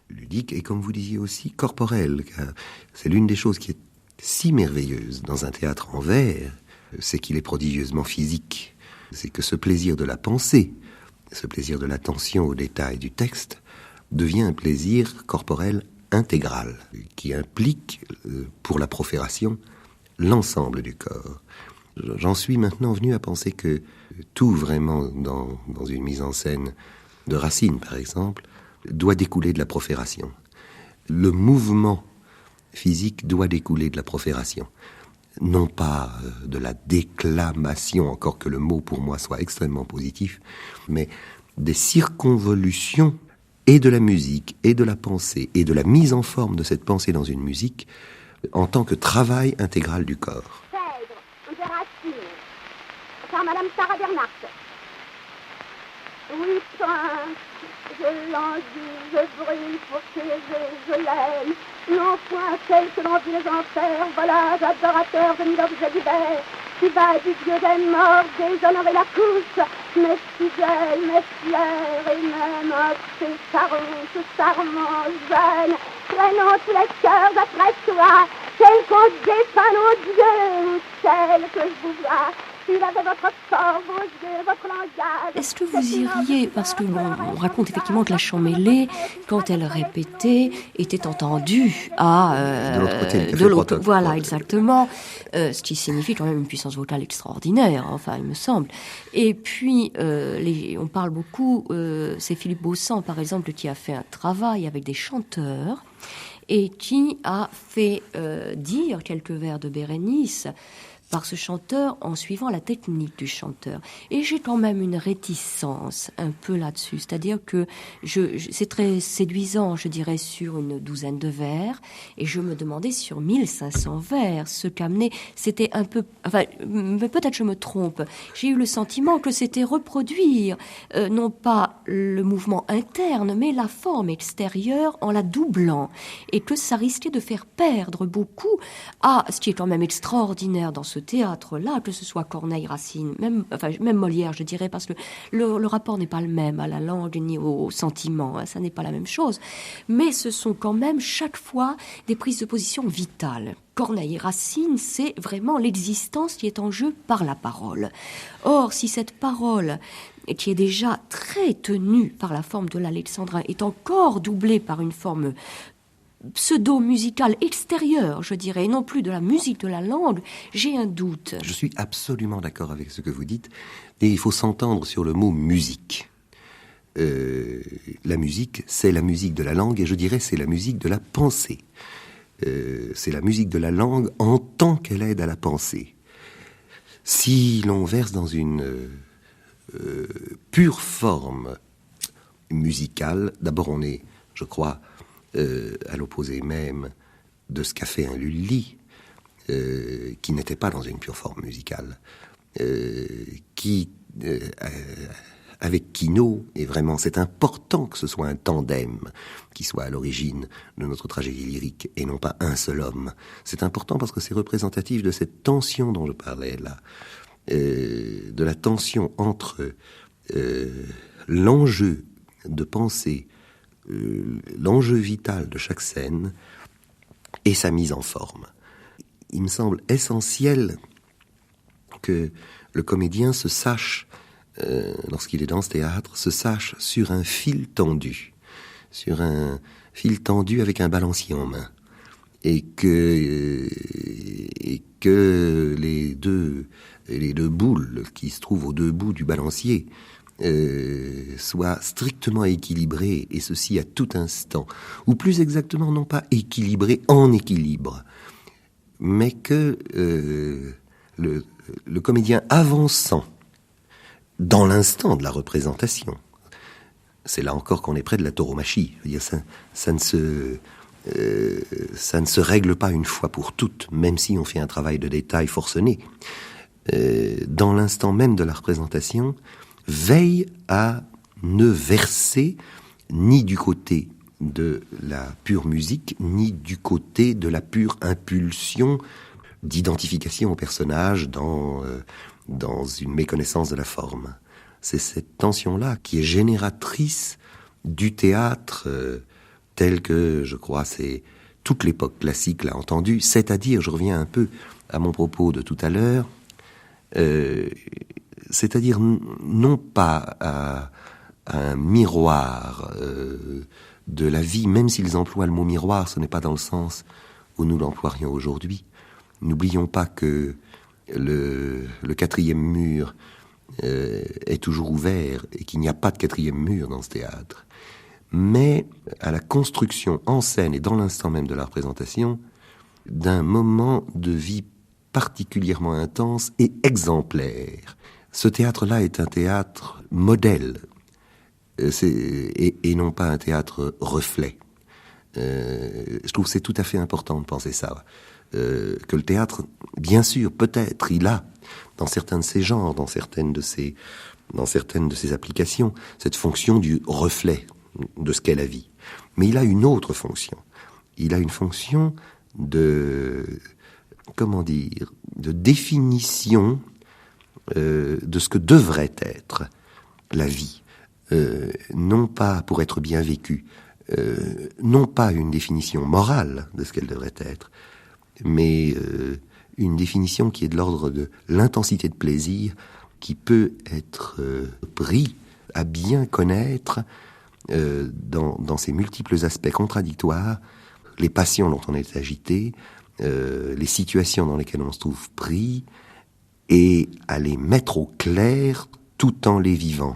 Ludique, et comme vous disiez aussi, corporel, car c'est l'une des choses qui est si merveilleuse dans un théâtre en vers, c'est qu'il est prodigieusement physique. C'est que ce plaisir de la pensée, ce plaisir de l'attention aux détails du texte devient un plaisir corporel intégral qui implique pour la profération l'ensemble du corps. J'en suis maintenant venu à penser que tout vraiment dans une mise en scène de Racine par exemple doit découler de la profération. Le mouvement physique doit découler de la profération. Non pas de la déclamation, encore que le mot pour moi soit extrêmement positif, mais des circonvolutions et de la musique, et de la pensée, et de la mise en forme de cette pensée dans une musique, en tant que travail intégral du corps. Phèdre, de Racine, par Madame Sarah Bernard. Oui, prince, je l'envie, je brûle pour t'aimer, je l'aime. Non point tel que l'envie les enfers, voilà, adorateur de mille objets divers. Tu vas du Dieu des morts déshonorer la couche, mes fidèles, mes fleurs et même ces farouches sarments jeunes, traînant tous les cœurs après toi, tel qu'on défend nos dieux, tel que je vous vois. Il avait votre corps, vos yeux, votre langage. Est-ce que vous iriez, parce que on raconte effectivement que la Champmeslé, quand elle répétait, était entendue à de l'autre côté. Voilà, exactement. Ce qui signifie quand même une puissance vocale extraordinaire, enfin, il me semble. Et puis, on parle beaucoup, c'est Philippe Beauchamp, par exemple, qui a fait un travail avec des chanteurs et qui a fait dire quelques vers de Bérénice par ce chanteur en suivant la technique du chanteur. Et j'ai quand même une réticence un peu là-dessus, c'est-à-dire que c'est très séduisant, je dirais, sur une douzaine de vers, et je me demandais sur 1500 vers, ce qu'amenait, c'était un peu, enfin, peut-être je me trompe, j'ai eu le sentiment que c'était reproduire, non pas le mouvement interne, mais la forme extérieure en la doublant, et que ça risquait de faire perdre beaucoup à ce qui est quand même extraordinaire dans ce théâtre-là, que ce soit Corneille, Racine, même Molière, je dirais, parce que le rapport n'est pas le même à la langue ni au sentiment, ça n'est pas la même chose. Mais ce sont quand même chaque fois des prises de position vitales. Corneille et Racine, c'est vraiment l'existence qui est en jeu par la parole. Or, si cette parole, qui est déjà très tenue par la forme de l'alexandrin, est encore doublée par une forme pseudo-musicale extérieure, je dirais, et non plus de la musique de la langue, j'ai un doute. Je suis absolument d'accord avec ce que vous dites, et il faut s'entendre sur le mot musique. La musique, c'est la musique de la langue, et je dirais c'est la musique de la pensée. C'est la musique de la langue en tant qu'elle aide à la pensée. Si l'on verse dans une pure forme musicale, d'abord on est, je crois, à l'opposé même de ce qu'a fait un Lully, qui n'était pas dans une pure forme musicale, qui, avec Quinault, et vraiment c'est important que ce soit un tandem qui soit à l'origine de notre tragédie lyrique, et non pas un seul homme. C'est important parce que c'est représentatif de cette tension dont je parlais là, de la tension entre l'enjeu de pensée, l'enjeu vital de chaque scène et sa mise en forme. Il me semble essentiel que le comédien se sache, lorsqu'il est dans ce théâtre, se sache sur un fil tendu avec un balancier en main, et que les deux boules qui se trouvent aux deux bouts du balancier soit strictement équilibré, et ceci à tout instant, ou plus exactement non pas équilibré en équilibre, mais que le comédien avançant dans l'instant de la représentation, c'est là encore qu'on est près de la tauromachie. Je veux dire, ça ne se règle pas une fois pour toutes, même si on fait un travail de détail forcené. Dans l'instant même de la représentation, veille à ne verser ni du côté de la pure musique, ni du côté de la pure impulsion d'identification au personnage dans une méconnaissance de la forme. C'est cette tension-là qui est génératrice du théâtre tel que, je crois, c'est toute l'époque classique l'a entendu, c'est-à-dire, je reviens un peu à mon propos de tout à l'heure, c'est-à-dire non pas à un miroir de la vie, même s'ils emploient le mot miroir, ce n'est pas dans le sens où nous l'emploierions aujourd'hui. N'oublions pas que le quatrième mur est toujours ouvert et qu'il n'y a pas de quatrième mur dans ce théâtre. Mais à la construction en scène et dans l'instant même de la représentation d'un moment de vie particulièrement intense et exemplaire. Ce théâtre-là est un théâtre modèle, et non pas un théâtre reflet. Je trouve que c'est tout à fait important de penser ça. Que le théâtre, bien sûr, peut-être, il a, dans certains de ses genres, dans certaines de ses applications, cette fonction du reflet de ce qu'est la vie. Mais il a une autre fonction. Il a une fonction de définition de ce que devrait être la vie. Non pas pour être bien vécue, non pas une définition morale de ce qu'elle devrait être, mais une définition qui est de l'ordre de l'intensité de plaisir qui peut être pris à bien connaître dans ses multiples aspects contradictoires, les passions dont on est agité, les situations dans lesquelles on se trouve pris, et à les mettre au clair tout en les vivant.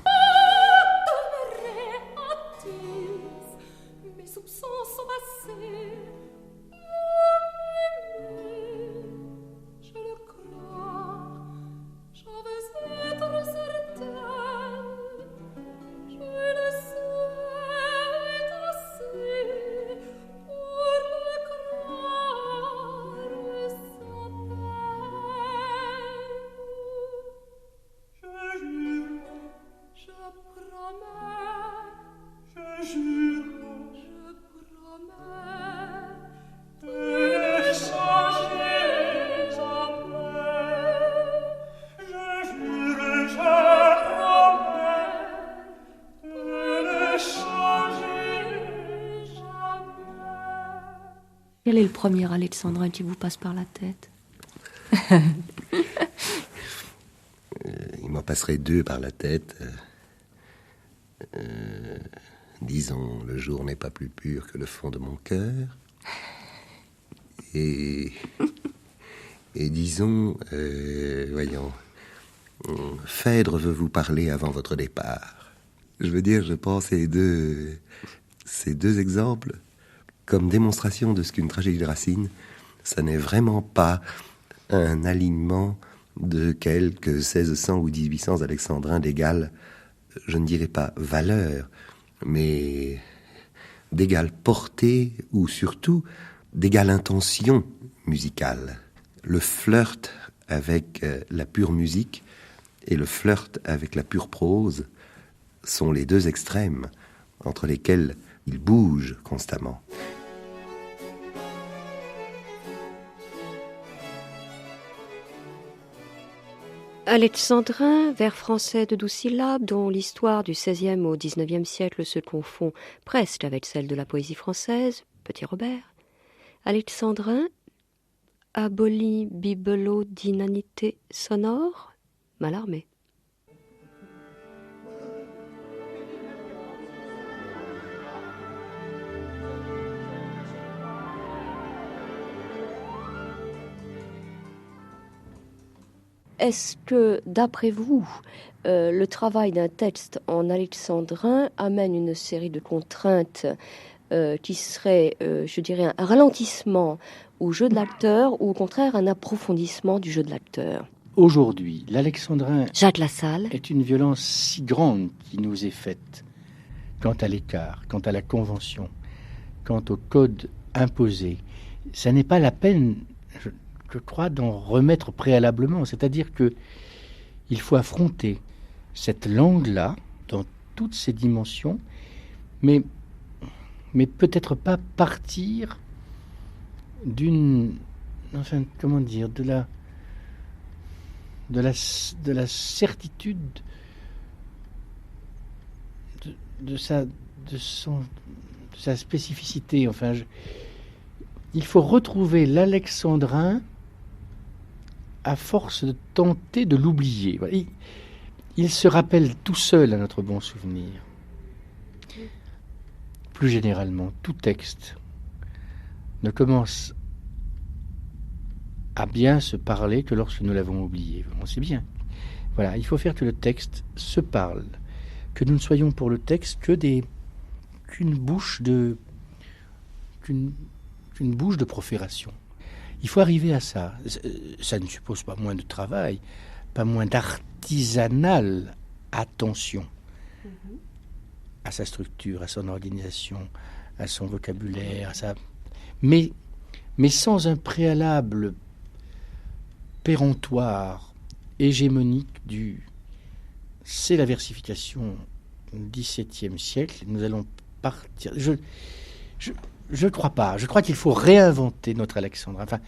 Quel est le premier alexandrin qui vous passe par la tête? Il m'en passerait deux par la tête. Disons, le jour n'est pas plus pur que le fond de mon cœur. Et disons, voyons, Phèdre veut vous parler avant votre départ. Je veux dire, je prends ces deux exemples comme démonstration de ce qu'une tragédie de Racine, ça n'est vraiment pas un alignement de quelques 1600 ou 1800 alexandrins d'égale, je ne dirais pas valeur, mais d'égale portée ou surtout d'égale intention musicale. Le flirt avec la pure musique et le flirt avec la pure prose sont les deux extrêmes entre lesquels il bouge constamment. Alexandrin, vers français de 12 syllabes, dont l'histoire du XVIe au XIXe siècle se confond presque avec celle de la poésie française, Petit Robert. Alexandrin, abolit bibelot d'inanité sonore, Mallarmé. Est-ce que, d'après vous, le travail d'un texte en alexandrin amène une série de contraintes qui seraient, je dirais, un ralentissement au jeu de l'acteur ou au contraire un approfondissement du jeu de l'acteur? Aujourd'hui, l'alexandrin Jacques Lassalle est une violence si grande qui nous est faite quant à l'écart, quant à la convention, quant au code imposé. Ça n'est pas la peine, je crois, d'en remettre préalablement. C'est-à-dire que il faut affronter cette langue-là dans toutes ses dimensions, mais peut-être pas partir d'une, enfin, comment dire, de la certitude de sa spécificité. Enfin, il faut retrouver l'alexandrin à force de tenter de l'oublier. Il se rappelle tout seul à notre bon souvenir. Plus généralement, tout texte ne commence à bien se parler que lorsque nous l'avons oublié. On sait bien. Voilà, il faut faire que le texte se parle, que nous ne soyons pour le texte qu'une bouche de profération. Il faut arriver à ça. Ça ne suppose pas moins de travail, pas moins d'artisanale attention à sa structure, à son organisation, à son vocabulaire, mais sans un préalable péremptoire, hégémonique c'est la versification du XVIIe siècle. Nous allons partir. Je ne crois pas. Je crois qu'il faut réinventer notre alexandrin. Enfin,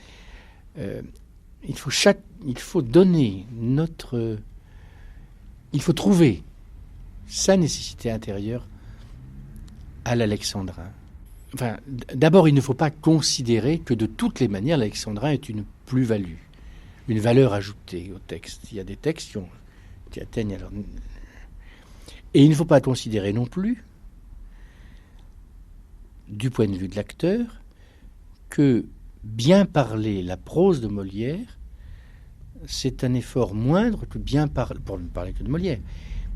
il faut donner il faut trouver sa nécessité intérieure à l'alexandrin. Enfin, d'abord, il ne faut pas considérer que de toutes les manières, l'alexandrin est une plus-value, une valeur ajoutée au texte. Il y a des textes qui atteignent alors. Et il ne faut pas considérer non plus, du point de vue de l'acteur, que bien parler la prose de Molière, c'est un effort moindre que bien parler, pour ne parler que de Molière,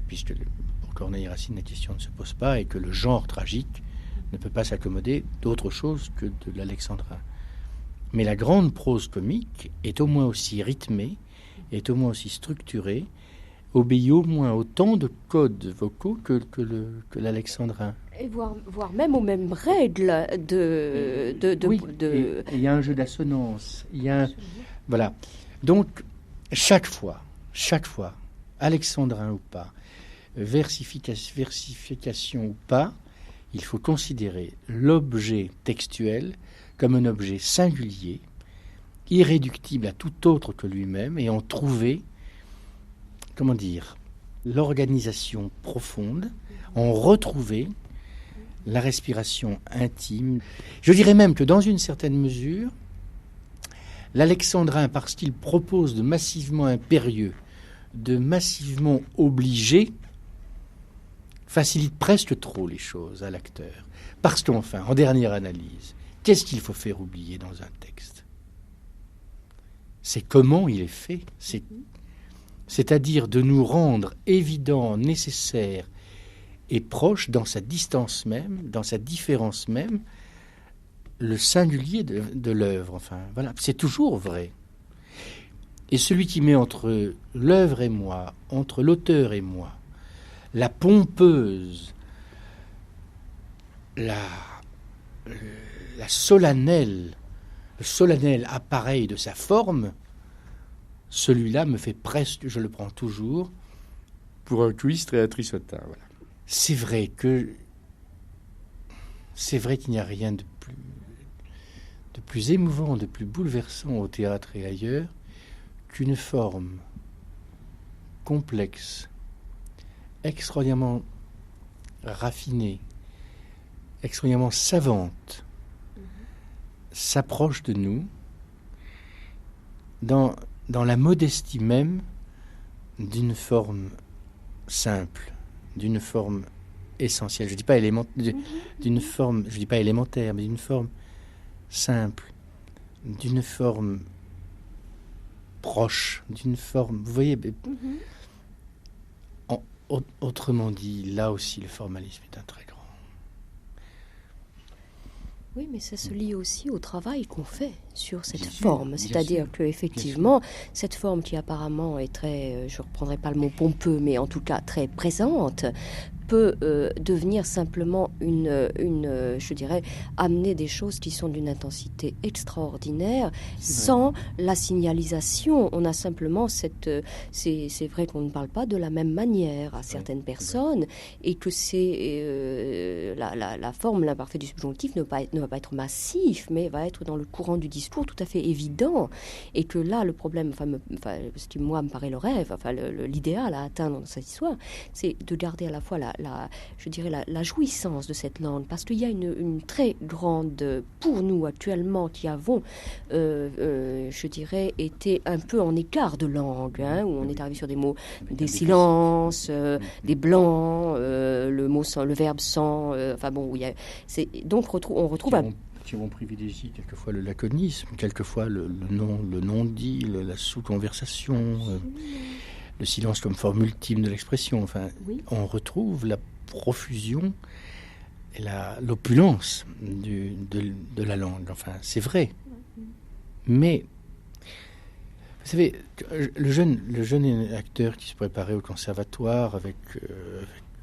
puisque pour Corneille et Racine, la question ne se pose pas et que le genre tragique ne peut pas s'accommoder d'autre chose que de l'alexandrin. Mais la grande prose comique est au moins aussi rythmée, est au moins aussi structurée, obéit au moins autant de codes vocaux que l'alexandrin. Et voire même aux mêmes règles Oui, il y a un jeu d'assonance. Voilà. Donc, chaque fois, alexandrin ou pas, versification ou pas, il faut considérer l'objet textuel comme un objet singulier, irréductible à tout autre que lui-même, et en trouver, l'organisation profonde, en retrouver la respiration intime. Je dirais même que dans une certaine mesure, l'alexandrin, parce qu'il propose de massivement impérieux, de massivement obligé, facilite presque trop les choses à l'acteur. Parce qu'enfin, en dernière analyse, qu'est-ce qu'il faut faire oublier dans un texte? C'est comment il est fait. C'est-à-dire de nous rendre évident, nécessaire et proche dans sa distance même, dans sa différence même, le singulier de l'œuvre. Enfin, voilà, c'est toujours vrai. Et celui qui met entre l'œuvre et moi, entre l'auteur et moi, la pompeuse, le solennel appareil de sa forme, celui-là me fait presque, je le prends toujours, pour un cuistre et un trissotin. Voilà. C'est vrai qu'il n'y a rien de plus émouvant, de plus bouleversant au théâtre et ailleurs qu'une forme complexe, extraordinairement raffinée, extraordinairement savante, s'approche de nous dans la modestie même d'une forme simple, d'une forme essentielle. Je dis pas d'une forme, je dis pas élémentaire, mais d'une forme simple, d'une forme proche, d'une forme. Vous voyez. Autrement dit, là aussi, le formalisme est un très grand. Oui, mais ça se lie aussi au travail qu'on fait sur cette forme. C'est-à-dire qu'effectivement, cette forme qui apparemment est très, je ne reprendrai pas le mot pompeux, mais en tout cas très présente, peut devenir simplement je dirais, amener des choses qui sont d'une intensité extraordinaire sans la signalisation. On a simplement c'est vrai qu'on ne parle pas de la même manière à certaines personnes et que c'est la forme, l'imparfait du subjonctif ne va pas être massif, mais va être dans le courant du discours tout à fait évident. Et que là, le problème, ce qui moi me paraît le rêve, l'idéal à atteindre dans cette histoire, c'est de garder à la fois je dirais la jouissance de cette langue, parce qu'il y a une très grande, pour nous actuellement, qui avons, je dirais, été un peu en écart de langue, où on est arrivé sur des mots, des silences, des blancs, le verbe sans, donc on retrouve qui vont privilégier quelquefois le laconisme, quelquefois le non-dit, la sous-conversation, le silence comme forme ultime de l'expression. Enfin, on retrouve la profusion et l'opulence de la langue. Enfin, c'est vrai. Mais, vous savez, le jeune acteur qui se préparait au conservatoire avec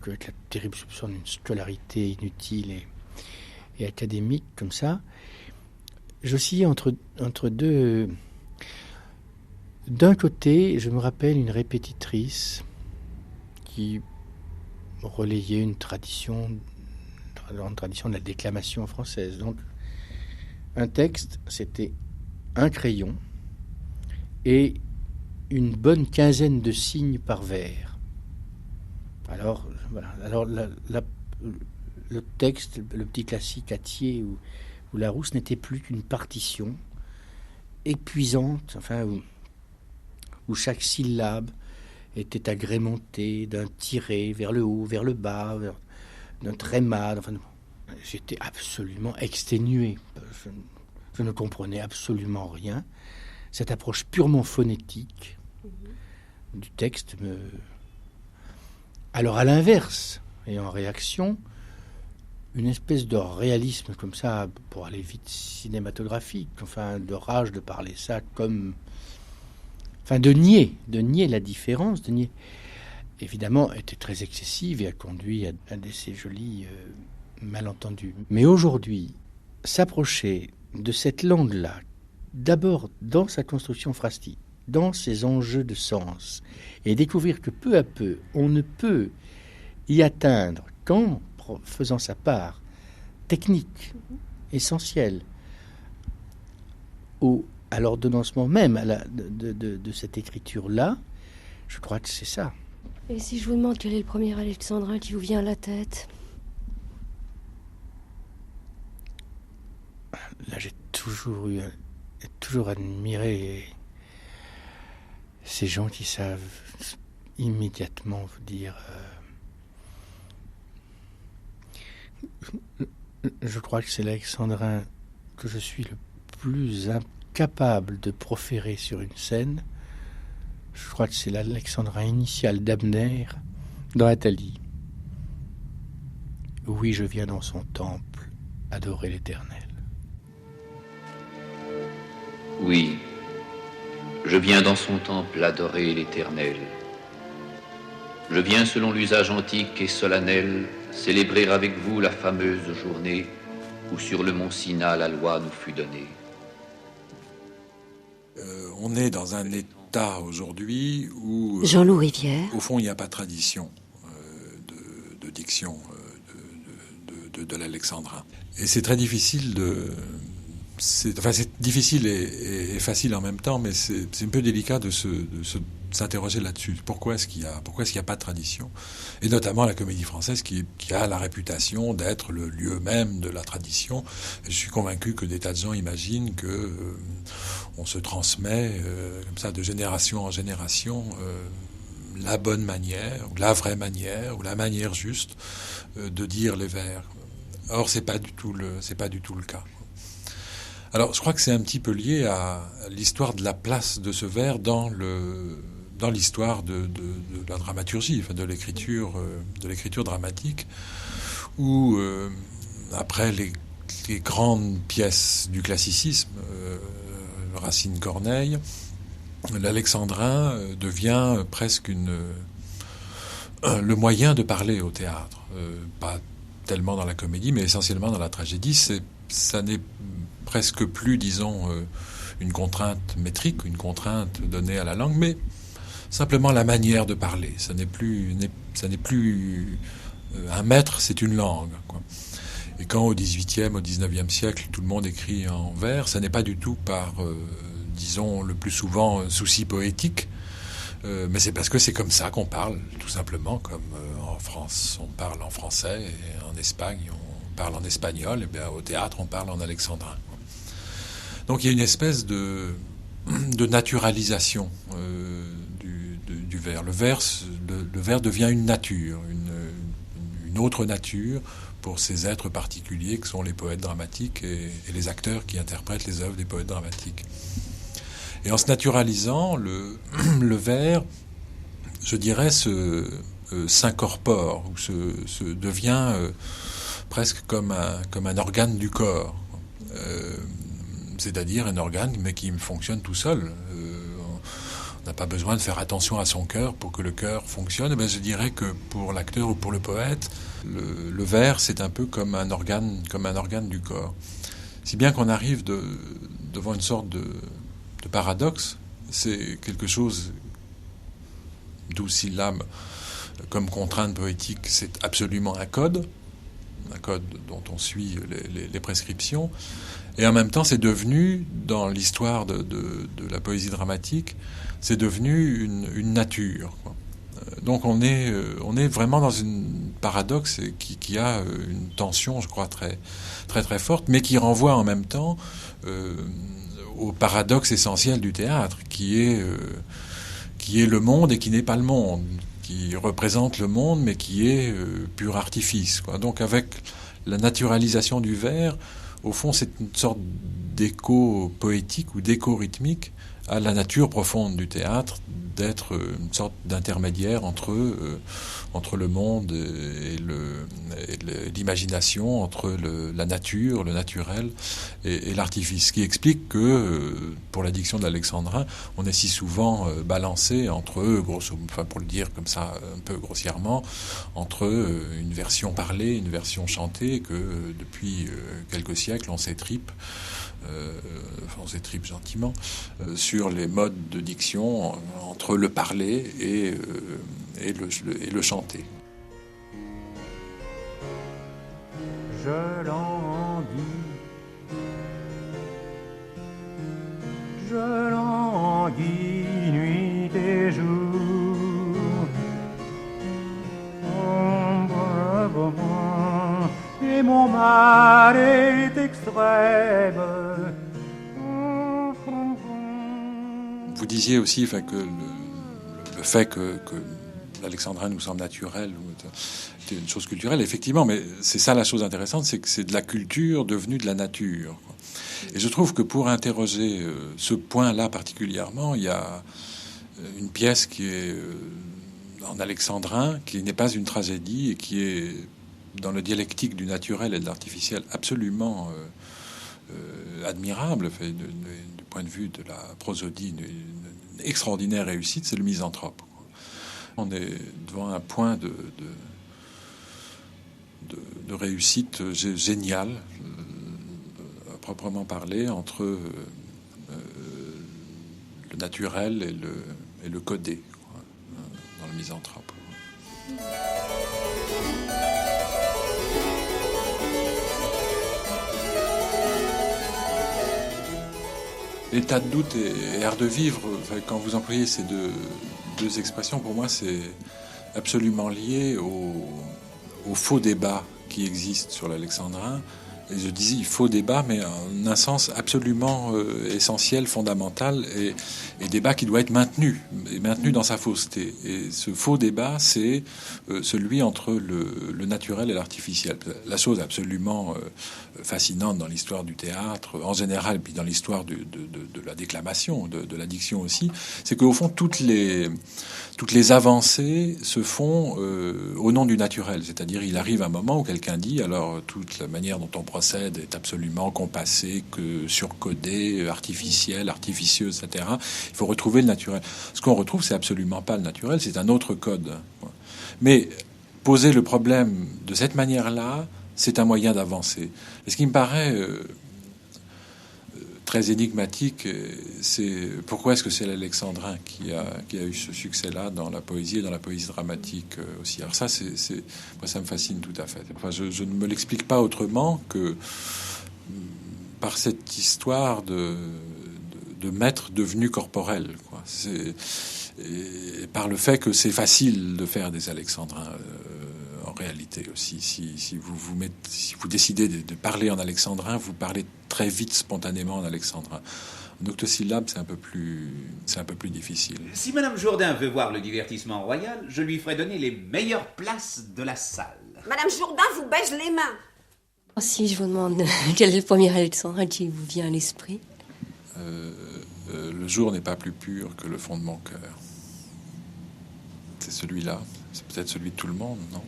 la terrible soupçon d'une scolarité inutile et académique comme ça, j'oscillais entre deux. D'un côté, je me rappelle une répétitrice qui relayait une tradition de la déclamation française. Donc, un texte, c'était un crayon, et une bonne quinzaine de signes par vers. Alors, voilà. Alors, le texte, le petit classique à Thiers ou Larousse n'était plus qu'une partition épuisante, enfin, où chaque syllabe était agrémentée d'un tiré vers le haut, vers le bas, d'un tréma. Enfin, j'étais absolument exténué. Je ne comprenais absolument rien. Cette approche purement phonétique du texte me... Alors, à l'inverse, et en réaction, une espèce de réalisme comme ça, pour aller vite, cinématographique, enfin, de rage de parler ça comme... Enfin, de nier la différence, de nier... Évidemment, était très excessive et a conduit à de ces jolis malentendus. Mais aujourd'hui, s'approcher de cette langue-là, d'abord dans sa construction phrastique, dans ses enjeux de sens, et découvrir que peu à peu, on ne peut y atteindre qu'en faisant sa part technique, essentielle, à l'ordonnancement même de cette écriture-là, je crois que c'est ça. Et si je vous demande quel est le premier alexandrin qui vous vient à la tête? Là, j'ai toujours admiré ces gens qui savent immédiatement vous dire... Je crois que c'est l'alexandrin que je suis le plus incapable de proférer sur une scène. Je crois que c'est l'alexandrin initial d'Abner dans Athalie. Oui, je viens dans son temple adorer l'Éternel. Oui, je viens dans son temple adorer l'Éternel. Je viens selon l'usage antique et solennel célébrer avec vous la fameuse journée où sur le mont Sina la loi nous fut donnée. On est dans un état aujourd'hui où... Jean-Loup Rivière. Au fond, il n'y a pas de tradition de diction de l'alexandrin. Et c'est très difficile c'est difficile et facile en même temps, mais c'est un peu délicat de s'interroger là-dessus. Pourquoi est-ce qu'il y a pas de tradition? Et notamment la Comédie Française qui a la réputation d'être le lieu même de la tradition. Et je suis convaincu que des tas de gens imaginent que on se transmet comme ça de génération en génération la bonne manière, ou la vraie manière, ou la manière juste de dire les vers. Or, c'est pas du tout le cas. Alors, je crois que c'est un petit peu lié à l'histoire de la place de ce vers dans l'histoire de la dramaturgie, enfin de l'écriture dramatique, où après les grandes pièces du classicisme, Racine, Corneille, l'alexandrin devient presque le moyen de parler au théâtre, pas tellement dans la comédie, mais essentiellement dans la tragédie. Ça n'est presque plus, disons, une contrainte métrique, une contrainte donnée à la langue, mais simplement la manière de parler. Ça n'est plus un maître, c'est une langue, quoi. Et quand au XVIIIe, au XIXe siècle, tout le monde écrit en vers, ça n'est pas du tout par, disons, le plus souvent souci poétique, mais c'est parce que c'est comme ça qu'on parle, tout simplement, comme en France, on parle en français, et en Espagne, on parle en espagnol, et bien au théâtre, on parle en alexandrin. Donc il y a une espèce de naturalisation du vers. Le vers devient une nature, une autre nature pour ces êtres particuliers que sont les poètes dramatiques et les acteurs qui interprètent les œuvres des poètes dramatiques. Et en se naturalisant, le vers, je dirais, s'incorpore ou se devient presque comme un organe du corps. C'est-à-dire un organe mais qui fonctionne tout seul. On n'a pas besoin de faire attention à son cœur pour que le cœur fonctionne. Et bien, je dirais que pour l'acteur ou pour le poète, le vers, c'est un peu comme un organe du corps. Si bien qu'on arrive devant une sorte de paradoxe. C'est quelque chose, 12 syllabes comme contrainte poétique, c'est absolument un code dont on suit les prescriptions. Et en même temps, c'est devenu, dans l'histoire de la poésie dramatique, c'est devenu une nature, quoi. Donc on est vraiment dans une paradoxe qui a une tension, je crois, très, très, très forte, mais qui renvoie en même temps au paradoxe essentiel du théâtre, qui est le monde et qui n'est pas le monde, qui représente le monde, mais qui est pur artifice, quoi. Donc avec la naturalisation du vers, au fond, c'est une sorte d'écho poétique ou d'écho rythmique à la nature profonde du théâtre, d'être une sorte d'intermédiaire entre le monde et l'imagination, entre la nature, le naturel et l'artifice. Ce qui explique que, pour la diction d'Alexandrin, on est si souvent balancé entre eux, pour le dire comme ça un peu grossièrement, entre une version parlée, une version chantée, que depuis quelques siècles on s'étripe. On s'étripe gentiment sur les modes de diction entre le parler et le chanter. Je languis, nuit et jour, et mon mal est extrême. Vous disiez aussi que le fait que l'alexandrin nous semble naturel, c'est une chose culturelle, effectivement, mais c'est ça la chose intéressante, c'est que c'est de la culture devenue de la nature, quoi. Et je trouve que pour interroger ce point-là particulièrement, il y a une pièce qui est en alexandrin, qui n'est pas une tragédie et qui est dans le dialectique du naturel et de l'artificiel absolument admirable, du point de vue de la prosodie, une extraordinaire réussite, c'est le Misanthrope. On est devant un point de réussite géniale, à proprement parler, entre le naturel et le codé, quoi, dans le Misanthrope. L'état de doute et art de vivre, quand vous employez ces deux expressions, pour moi, c'est absolument lié au faux débat qui existe sur l'alexandrin. Et je disais faux débat, mais en un sens absolument essentiel, fondamental, et débat qui doit être maintenu dans sa fausseté. Et ce faux débat, c'est celui entre le naturel et l'artificiel. La chose absolument fascinante dans l'histoire du théâtre, en général, puis dans l'histoire de la déclamation, de la diction aussi, c'est qu'au fond, toutes les avancées se font au nom du naturel. C'est-à-dire, il arrive un moment où quelqu'un dit, alors toute la manière dont on procède est absolument compassée, que surcodée, artificielle, artificieuse, etc. Il faut retrouver le naturel. Ce qu'on retrouve, c'est absolument pas le naturel, c'est un autre code. Mais poser le problème de cette manière-là, c'est un moyen d'avancer. Et ce qui me paraît très énigmatique, c'est pourquoi est-ce que c'est l'alexandrin qui a eu ce succès-là dans la poésie et dans la poésie dramatique aussi. Alors ça, moi, ça me fascine tout à fait. Enfin, je ne me l'explique pas autrement que par cette histoire de maître devenu corporel, quoi. Et par le fait que c'est facile de faire des alexandrins. En réalité aussi, si vous décidez de parler en alexandrin, vous parlez très vite, spontanément en alexandrin. En octosyllabe, c'est un peu plus difficile. Si Madame Jourdain veut voir le divertissement royal, je lui ferai donner les meilleures places de la salle. Madame Jourdain vous baise les mains. Si je vous demande quel est le premier alexandrin qui vous vient à l'esprit. Le jour n'est pas plus pur que le fond de mon cœur. C'est celui-là. C'est peut-être celui de tout le monde, non?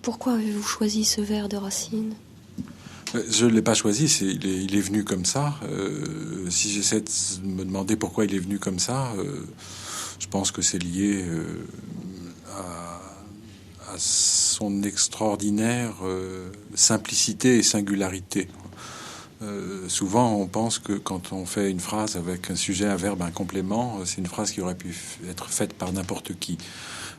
Pourquoi avez-vous choisi ce vers de Racine? Je ne l'ai pas choisi, il est venu comme ça. Si j'essaie de me demander pourquoi il est venu comme ça, je pense que c'est lié à son extraordinaire simplicité et singularité. Souvent, on pense que quand on fait une phrase avec un sujet, un verbe, un complément, c'est une phrase qui aurait pu être faite par n'importe qui.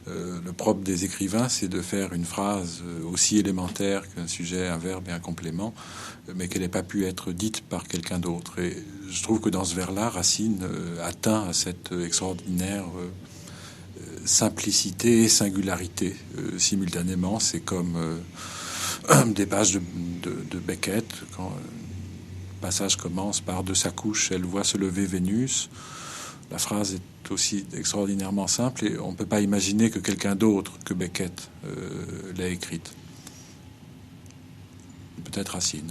Le propre des écrivains, c'est de faire une phrase aussi élémentaire qu'un sujet, un verbe et un complément, mais qu'elle n'ait pas pu être dite par quelqu'un d'autre. Et je trouve que dans ce vers-là, Racine atteint à cette extraordinaire simplicité et singularité simultanément. C'est comme des pages de Beckett, quand le passage commence par « De sa couche, elle voit se lever Vénus ». La phrase est aussi extraordinairement simple et on ne peut pas imaginer que quelqu'un d'autre que Beckett l'ait écrite. Peut-être Racine.